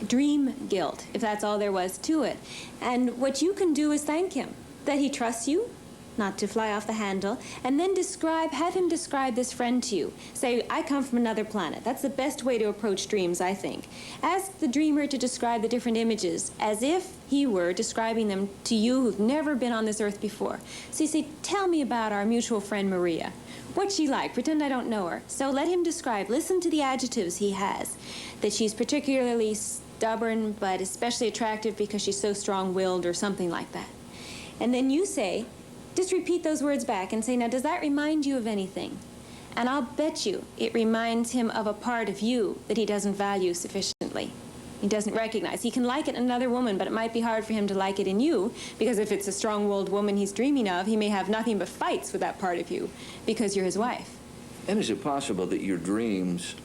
dream guilt, if that's all there was to it. And what you can do is thank him that he trusts you, not to fly off the handle, and then have him describe this friend to you. Say, I come from another planet. That's the best way to approach dreams, I think. Ask the dreamer to describe the different images as if he were describing them to you who've never been on this earth before. So you say, tell me about our mutual friend Maria. What's she like? Pretend I don't know her. So let him describe. Listen to the adjectives he has. That she's particularly stubborn, but especially attractive because she's so strong-willed or something like that. And then you say, just repeat those words back and say, now, does that remind you of anything? And I'll bet you it reminds him of a part of you that he doesn't value sufficiently. He doesn't recognize. He can like it in another woman, but it might be hard for him to like it in you, because if it's a strong-willed woman he's dreaming of, he may have nothing but fights with that part of you because you're his wife. And is it possible that your dreams,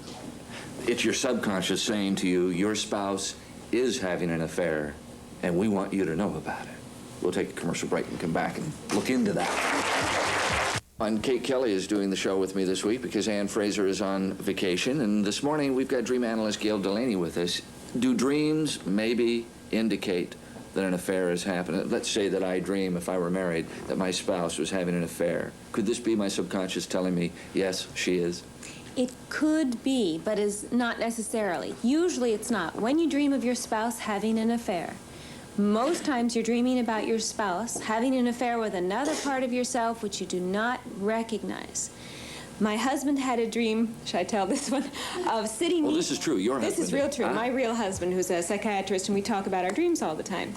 it's your subconscious saying to you, your spouse is having an affair, and we want you to know about it? We'll take a commercial break and come back and look into that. And Kate Kelly is doing the show with me this week because Ann Fraser is on vacation. And this morning, we've got dream analyst Gayle Delaney with us. Do dreams maybe indicate that an affair has happened? Let's say that I dream, if I were married, that my spouse was having an affair. Could this be my subconscious telling me, yes, she is? It could be, but is not necessarily. Usually it's not. When you dream of your spouse having an affair, most times you're dreaming about your spouse having an affair with another part of yourself which you do not recognize. My husband had a dream, should I tell this one, of sitting... Well, this is true. Your husband. This is real did. true. Huh? My real husband, who's a psychiatrist, and we talk about our dreams all the time.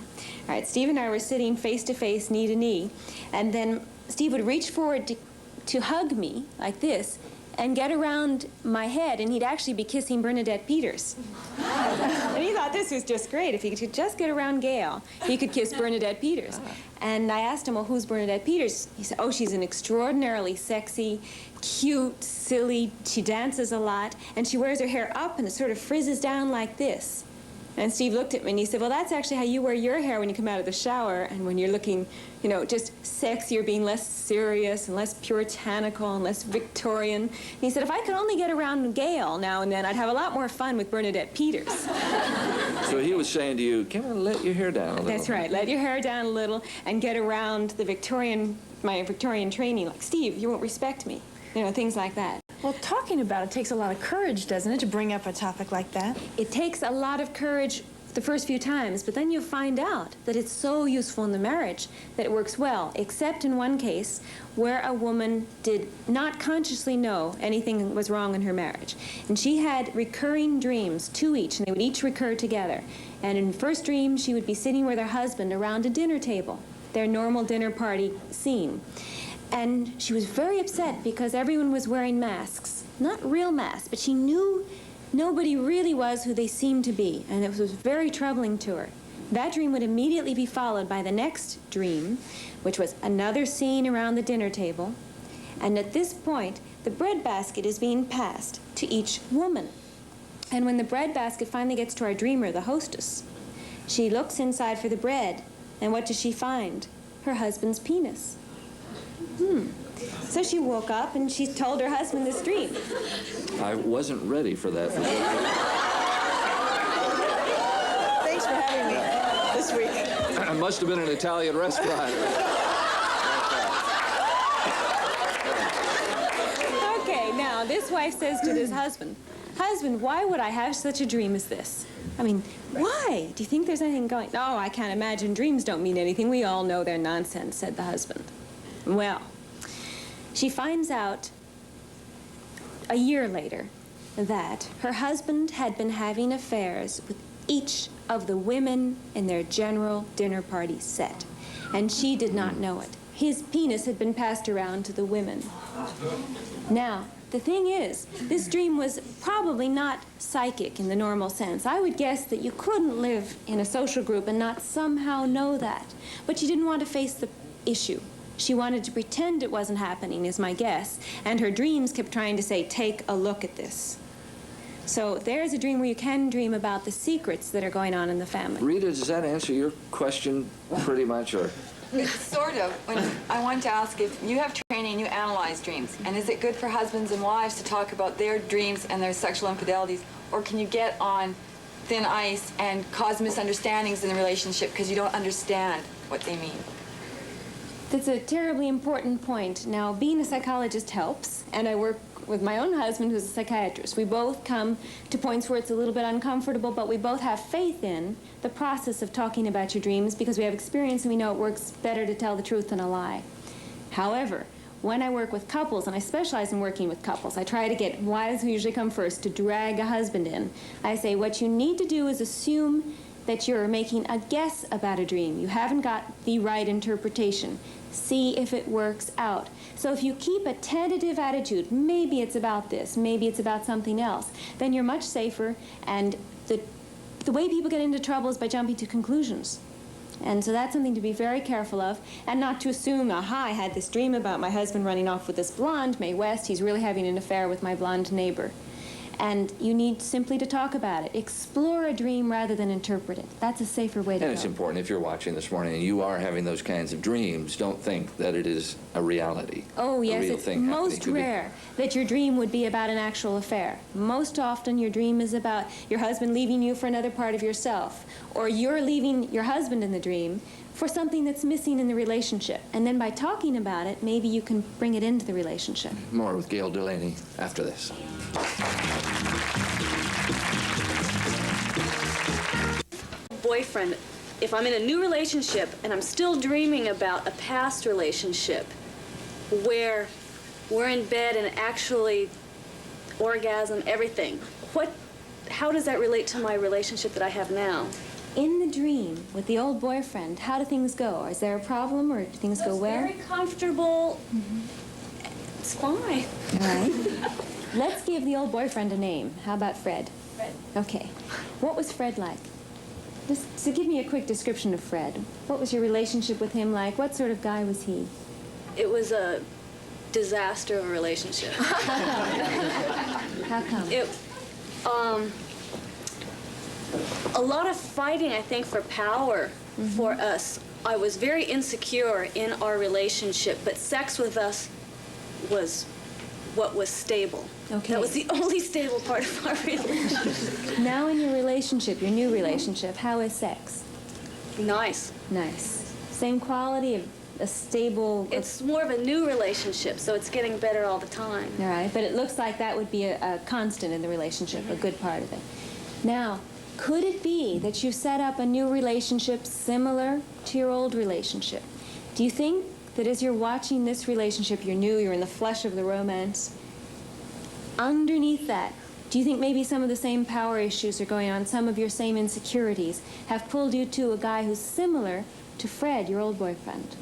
All right, Steve and I were sitting face to face, knee to knee, and then Steve would reach forward to hug me, like this, and get around my head, and he'd actually be kissing Bernadette Peters. And he thought this was just great. If he could just get around Gayle, he could kiss Bernadette Peters. And I asked him, well, who's Bernadette Peters? He said, oh, she's an extraordinarily sexy, cute, silly, she dances a lot, and she wears her hair up and it sort of frizzes down like this. And Steve looked at me and he said, well, that's actually how you wear your hair when you come out of the shower and when you're looking, you know, just sexier, being less serious and less puritanical and less Victorian. And he said, if I could only get around Gayle now and then, I'd have a lot more fun with Bernadette Peters. So he was saying to you, come on, let your hair down a little. That's right. Let your hair down a little and get around the my Victorian training. Like, Steve, you won't respect me. You know, things like that. Well, talking about it takes a lot of courage, doesn't it, to bring up a topic like that? It takes a lot of courage the first few times, but then you find out that it's so useful in the marriage that it works well, except in one case where a woman did not consciously know anything was wrong in her marriage. And she had recurring dreams, 2 each, and they would each recur together. And in the first dream, she would be sitting with her husband around a dinner table, their normal dinner party scene. And she was very upset because everyone was wearing masks. Not real masks, but she knew nobody really was who they seemed to be, and it was very troubling to her. That dream would immediately be followed by the next dream, which was another scene around the dinner table. And at this point, the bread basket is being passed to each woman. And when the bread basket finally gets to our dreamer, the hostess, she looks inside for the bread, and what does she find? Her husband's penis. So she woke up and she told her husband this dream. I wasn't ready for that. Thanks for having me this week. It must have been an Italian restaurant. Okay, now this wife says to this husband, husband, why would I have such a dream as this? I mean, why? Do you think there's anything going? No, I can't imagine. Dreams don't mean anything. We all know they're nonsense, said the husband. Well, she finds out a year later that her husband had been having affairs with each of the women in their general dinner party set, and she did not know it. His penis had been passed around to the women. Now, the thing is, this dream was probably not psychic in the normal sense. I would guess that you couldn't live in a social group and not somehow know that. But she didn't want to face the issue. She wanted to pretend it wasn't happening, is my guess, and her dreams kept trying to say, take a look at this. So there's a dream where you can dream about the secrets that are going on in the family. Rita, does that answer your question pretty much, or? Sort of. I wanted to ask if you have training, you analyze dreams, and is it good for husbands and wives to talk about their dreams and their sexual infidelities, or can you get on thin ice and cause misunderstandings in the relationship because you don't understand what they mean? That's a terribly important point. Now, being a psychologist helps, and I work with my own husband, who's a psychiatrist. We both come to points where it's a little bit uncomfortable, but we both have faith in the process of talking about your dreams because we have experience and we know it works better to tell the truth than a lie. However, when I work with couples, and I specialize in working with couples, I try to get wives who usually come first to drag a husband in. I say, what you need to do is assume that you're making a guess about a dream. You haven't got the right interpretation. See if it works out. So if you keep a tentative attitude, maybe it's about this, maybe it's about something else, then you're much safer, and the way people get into trouble is by jumping to conclusions. And so that's something to be very careful of, and not to assume, aha, I had this dream about my husband running off with this blonde, Mae West, he's really having an affair with my blonde neighbor. And you need simply to talk about it. Explore a dream rather than interpret it. That's a safer way to go. And it's important, if you're watching this morning and you are having those kinds of dreams, don't think that it is a reality. Oh, yes, a real it's thing most rare that your dream would be about an actual affair. Most often your dream is about your husband leaving you for another part of yourself, or you're leaving your husband in the dream for something that's missing in the relationship. And then by talking about it, maybe you can bring it into the relationship. More with Gayle Delaney after this. Boyfriend, if I'm in a new relationship and I'm still dreaming about a past relationship where we're in bed and actually orgasm, everything. How does that relate to my relationship that I have now? In the dream with the old boyfriend, how do things go? Is there a problem or do things go well? Very comfortable. It's fine. All right. Let's give the old boyfriend a name. How about Fred? Fred. Okay. What was Fred like? Just so give me a quick description of Fred. What was your relationship with him like? What sort of guy was he? It was a disaster of a relationship. How come? A lot of fighting, I think, for power for us. I was very insecure in our relationship, but sex with us was what was stable. Okay. That was the only stable part of our relationship. Now in your relationship, your new relationship, how is sex? Nice. Nice. Same quality of a stable... It's more of a new relationship, so it's getting better all the time. All right, but it looks like that would be a constant in the relationship, a good part of it. Now, could it be that you set up a new relationship similar to your old relationship? Do you think that as you're watching this relationship, you're new, you're in the flesh of the romance, underneath that, do you think maybe some of the same power issues are going on, some of your same insecurities have pulled you to a guy who's similar to Fred, your old boyfriend?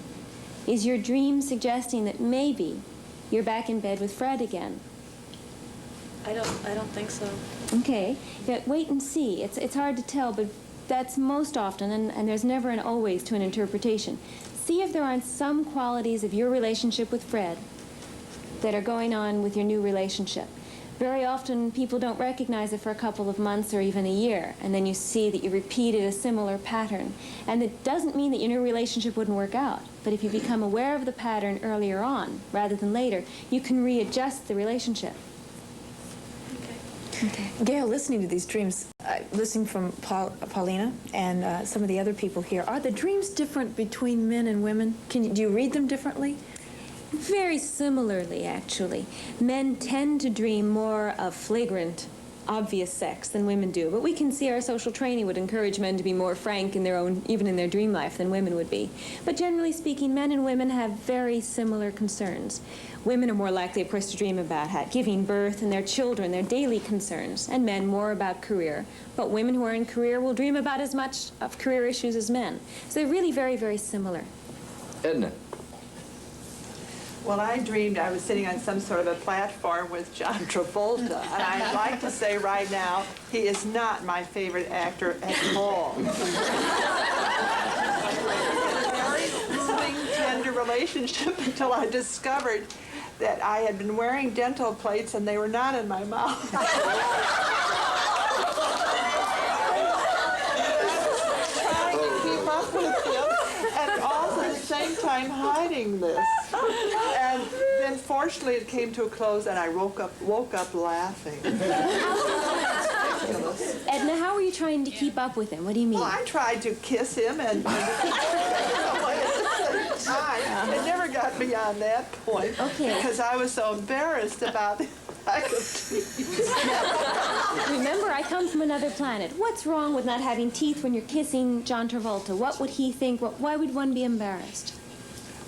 Is your dream suggesting that maybe you're back in bed with Fred again? I don't think so. Okay, but wait and see. It's hard to tell, but that's most often, and there's never an always to an interpretation. See if there aren't some qualities of your relationship with Fred that are going on with your new relationship. Very often, people don't recognize it for a couple of months or even a year, and then you see that you repeated a similar pattern. And it doesn't mean that your new relationship wouldn't work out, but if you become aware of the pattern earlier on, rather than later, you can readjust the relationship. Okay. Gayle, listening to these dreams, listening from Paulina and some of the other people here, are the dreams different between men and women? Do you read them differently? Very similarly, actually. Men tend to dream more of flagrant, obvious sex than women do, but we can see our social training would encourage men to be more frank in their own, even in their dream life, than women would be. But generally speaking, men and women have very similar concerns. Women are more likely, of course, to dream about giving birth and their children, their daily concerns, and men more about career. But women who are in career will dream about as much of career issues as men. So they're really very, very similar. Edna. Well, I dreamed I was sitting on some sort of a platform with John Travolta, and I'd like to say right now, he is not my favorite actor at all. Very moving, tender relationship until I discovered that I had been wearing dental plates and they were not in my mouth. Trying to keep up with him, and also at the same time hiding this. And then fortunately it came to a close and I woke up laughing. Edna, how are you trying to keep up with him? What do you mean? Well, I tried to kiss him and it never got beyond that point. Okay. Because I was so embarrassed about the lack of teeth. Remember, I come from another planet. What's wrong with not having teeth when you're kissing John Travolta? What would he think? Why would one be embarrassed?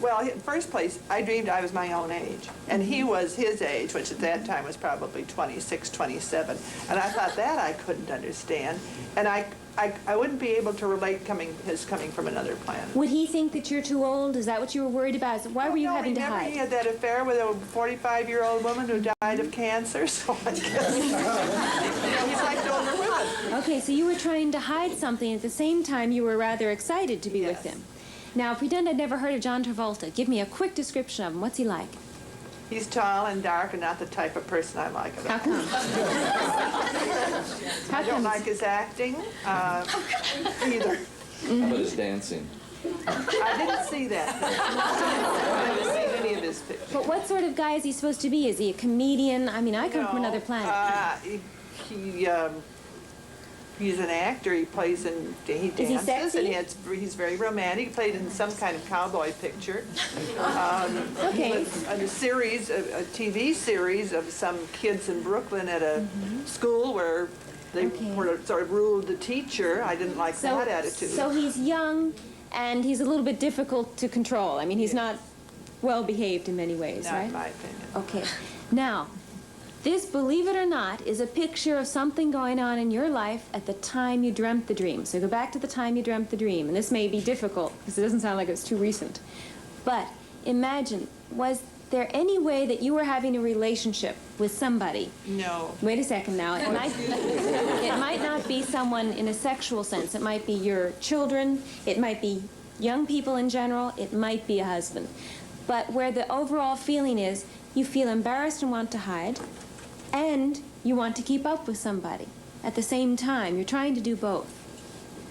Well, in first place, I dreamed I was my own age, and he was his age, which at that time was probably 26, 27, and I thought that I couldn't understand, and I wouldn't be able to relate his coming from another planet. Would he think that you're too old? Is that what you were worried about? Why were you having to hide? He had that affair with a 45-year-old woman who died of cancer, so I guess he's like older women. Okay, so you were trying to hide something. At the same time, you were rather excited to be with him. Now, pretend I'd never heard of John Travolta. Give me a quick description of him. What's he like? He's tall and dark and not the type of person I like. How come? I don't like his acting either. How about his dancing? I didn't see that. I haven't seen any of his pictures. But what sort of guy is he supposed to be? Is he a comedian? I mean, I come from another planet. He's an actor. He plays and he dances. Is he sexy? And he's very romantic. He played in some kind of cowboy picture. Okay. He was on a TV series of some kids in Brooklyn at a school where they sort of ruled the teacher. I didn't like that attitude. So he's young, and he's a little bit difficult to control. I mean, he's not well-behaved in many ways, Not right? in my opinion. Okay. Now, this, believe it or not, is a picture of something going on in your life at the time you dreamt the dream. So go back to the time you dreamt the dream. And this may be difficult because it doesn't sound like it's too recent. But imagine, was there any way that you were having a relationship with somebody? No. Wait a second now. It might not be someone in a sexual sense. It might be your children. It might be young people in general. It might be a husband. But where the overall feeling is, you feel embarrassed and want to hide, and you want to keep up with somebody at the same time. You're trying to do both.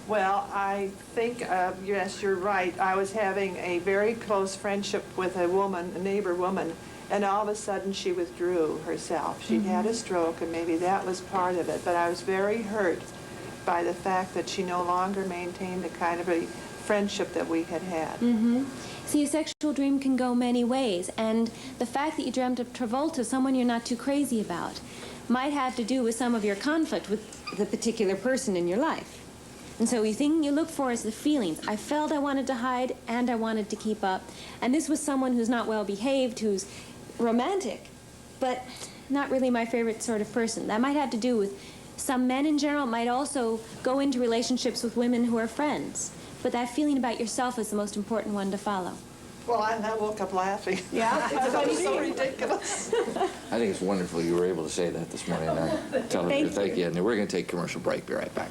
Well, I think, yes, you're right. I was having a very close friendship with a woman, a neighbor woman, and all of a sudden she withdrew herself. She'd had a stroke, and maybe that was part of it. But I was very hurt by the fact that she no longer maintained the kind of a friendship that we had had. See, a sexual dream can go many ways, and the fact that you dreamt of Travolta, someone you're not too crazy about, might have to do with some of your conflict with the particular person in your life. And so the thing you look for is the feelings. I felt I wanted to hide and I wanted to keep up. And this was someone who's not well behaved, who's romantic, but not really my favorite sort of person. That might have to do with some men in general might also go into relationships with women who are friends. But that feeling about yourself is the most important one to follow. Well, I woke up laughing. Yeah? It was so ridiculous. I think it's wonderful you were able to say that this morning. Tell her thank you. And we're going to take a commercial break. Be right back.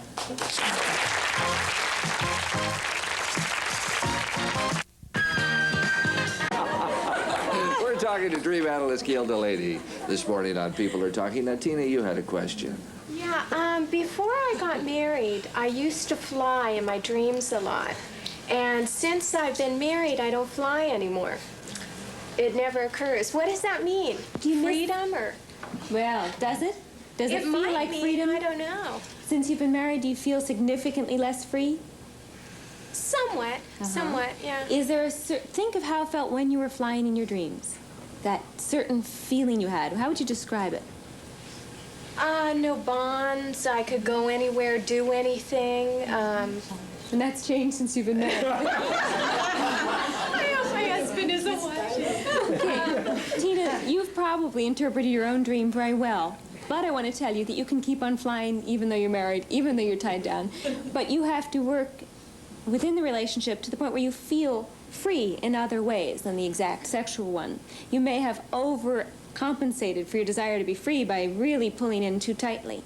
We're talking to dream analyst Gayle Delaney this morning on People Are Talking. Now, Tina, you had a question. Yeah, before I got married, I used to fly in my dreams a lot. And since I've been married, I don't fly anymore. It never occurs. What does that mean? Freedom or? Well, does it? Does it feel might like mean, freedom? I don't know. Since you've been married, do you feel significantly less free? Somewhat, somewhat, yeah. Is there a think of how it felt when you were flying in your dreams? That certain feeling you had. How would you describe it? No bonds. I could go anywhere, do anything. And that's changed since you've been married. I hope my husband isn't watching. Okay, Tina, you've probably interpreted your own dream very well. But I want to tell you that you can keep on flying even though you're married, even though you're tied down. But you have to work within the relationship to the point where you feel free in other ways than the exact sexual one. You may have overcompensated for your desire to be free by really pulling in too tightly.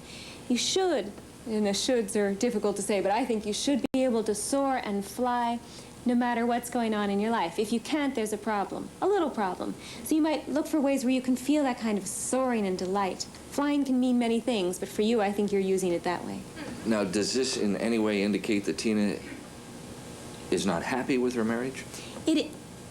You should, and the shoulds are difficult to say, but I think you should be able to soar and fly no matter what's going on in your life. If you can't, there's a problem, a little problem. So you might look for ways where you can feel that kind of soaring and delight. Flying can mean many things, but for you, I think you're using it that way. Now, does this in any way indicate that Tina is not happy with her marriage?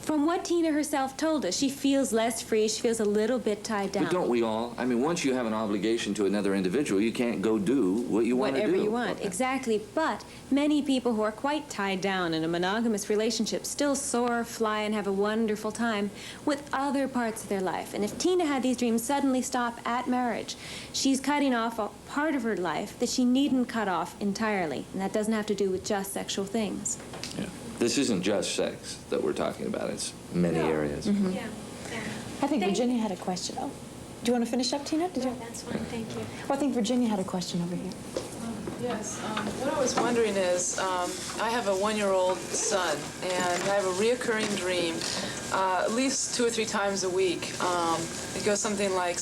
From what Tina herself told us, she feels less free. She feels a little bit tied down. But don't we all? I mean, once you have an obligation to another individual, you can't go do what you want to do. Whatever you want, exactly. But many people who are quite tied down in a monogamous relationship still soar, fly, and have a wonderful time with other parts of their life. And if Tina had these dreams suddenly stop at marriage, she's cutting off a part of her life that she needn't cut off entirely. And that doesn't have to do with just sexual things. Yeah. This isn't just sex that we're talking about. It's many areas. Yeah. I think Virginia had a question. Oh, do you want to finish up, Tina? Did you? That's fine, thank you. Well, I think Virginia had a question over here. Yes, what I was wondering is, I have a 1-year-old son, and I have a reoccurring dream, at least 2 or 3 times a week. It goes something like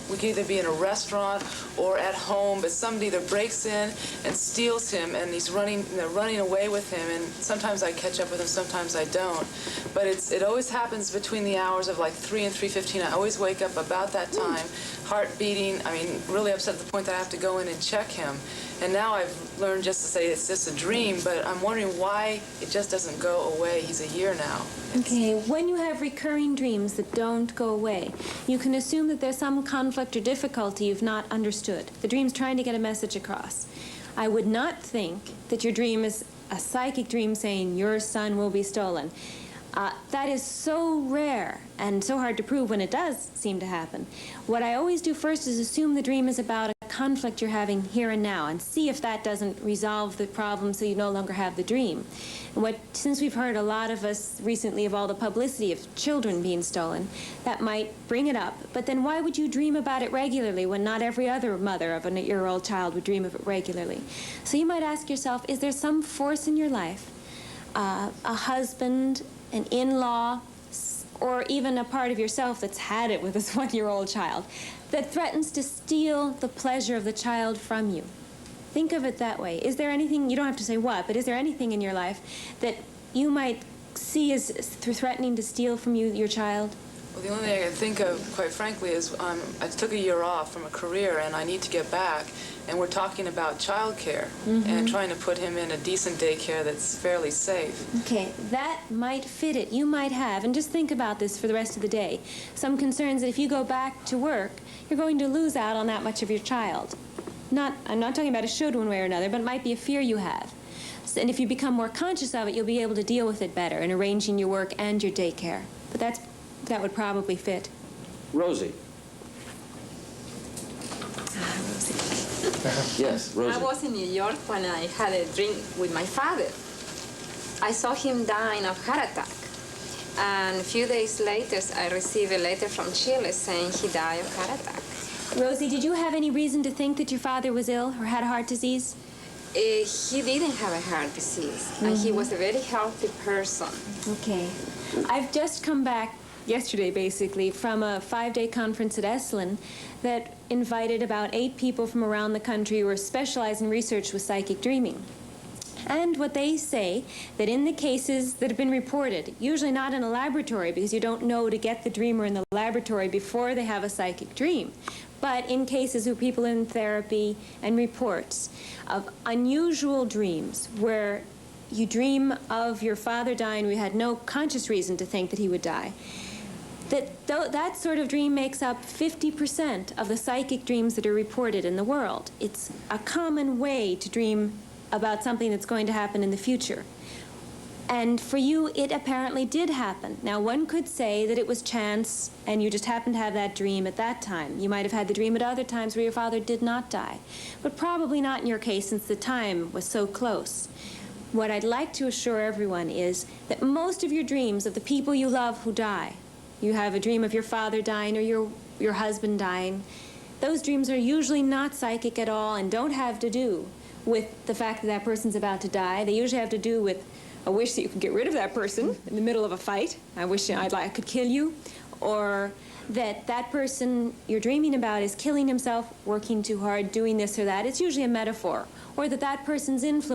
we could either be in a restaurant or at home, but somebody either breaks in and steals him, and they're running away with him, and sometimes I catch up with him, sometimes I don't. But it always happens between the hours of like 3 and 3:15. I always wake up about that time, heart beating, really upset to the point that I have to go in and check him. And now I've learned just to say it's just a dream, but I'm wondering why it just doesn't go away. He's a year now. Okay, when you have recurring dreams that don't go away, you can assume that there's some conflict or difficulty you've not understood. The dream's trying to get a message across. I would not think that your dream is a psychic dream saying your son will be stolen. That is so rare and so hard to prove when it does seem to happen. What I always do first is assume the dream is about a conflict you're having here and now and see if that doesn't resolve the problem so you no longer have the dream. And since we've heard a lot of us recently of all the publicity of children being stolen, that might bring it up. But then why would you dream about it regularly when not every other mother of an 8-year-old child would dream of it regularly? So you might ask yourself, is there some force in your life, a husband, an in-law, or even a part of yourself that's had it with this 1-year-old child, that threatens to steal the pleasure of the child from you? Think of it that way. Is there anything, you don't have to say what, but is there anything in your life that you might see as threatening to steal from you, your child? Well, the only thing I can think of, quite frankly, is I took a year off from a career and I need to get back. And we're talking about childcare and trying to put him in a decent daycare that's fairly safe. Okay, that might fit it. You might have, and just think about this for the rest of the day, some concerns that if you go back to work, you're going to lose out on that much of your child. I'm not talking about a should one way or another, but it might be a fear you have. And if you become more conscious of it, you'll be able to deal with it better in arranging your work and your daycare. But that would probably fit. Rosie. Yes, Rosie. I was in New York when I had a drink with my father. I saw him dying of heart attack. And a few days later, I received a letter from Chile saying he died of heart attack. Rosie, did you have any reason to think that your father was ill or had heart disease? He didn't have a heart disease, and he was a very healthy person. Okay. I've just come back yesterday, basically, from a 5-day conference at Esalen that invited about 8 people from around the country who are specialized in research with psychic dreaming. And what they say, that in the cases that have been reported, usually not in a laboratory because you don't know to get the dreamer in the laboratory before they have a psychic dream, but in cases where people in therapy and reports of unusual dreams where you dream of your father dying, we had no conscious reason to think that he would die, that sort of dream makes up 50% of the psychic dreams that are reported in the world. It's a common way to dream about something that's going to happen in the future. And for you, it apparently did happen. Now, one could say that it was chance, and you just happened to have that dream at that time. You might have had the dream at other times where your father did not die. But probably not in your case, since the time was so close. What I'd like to assure everyone is that most of your dreams of the people you love who die, you have a dream of your father dying or your husband dying, those dreams are usually not psychic at all and don't have to do with the fact that that person's about to die. They usually have to do with a wish that you could get rid of that person in the middle of a fight. I wish I could kill you. Or that person you're dreaming about is killing himself, working too hard, doing this or that. It's usually a metaphor. Or that person's influence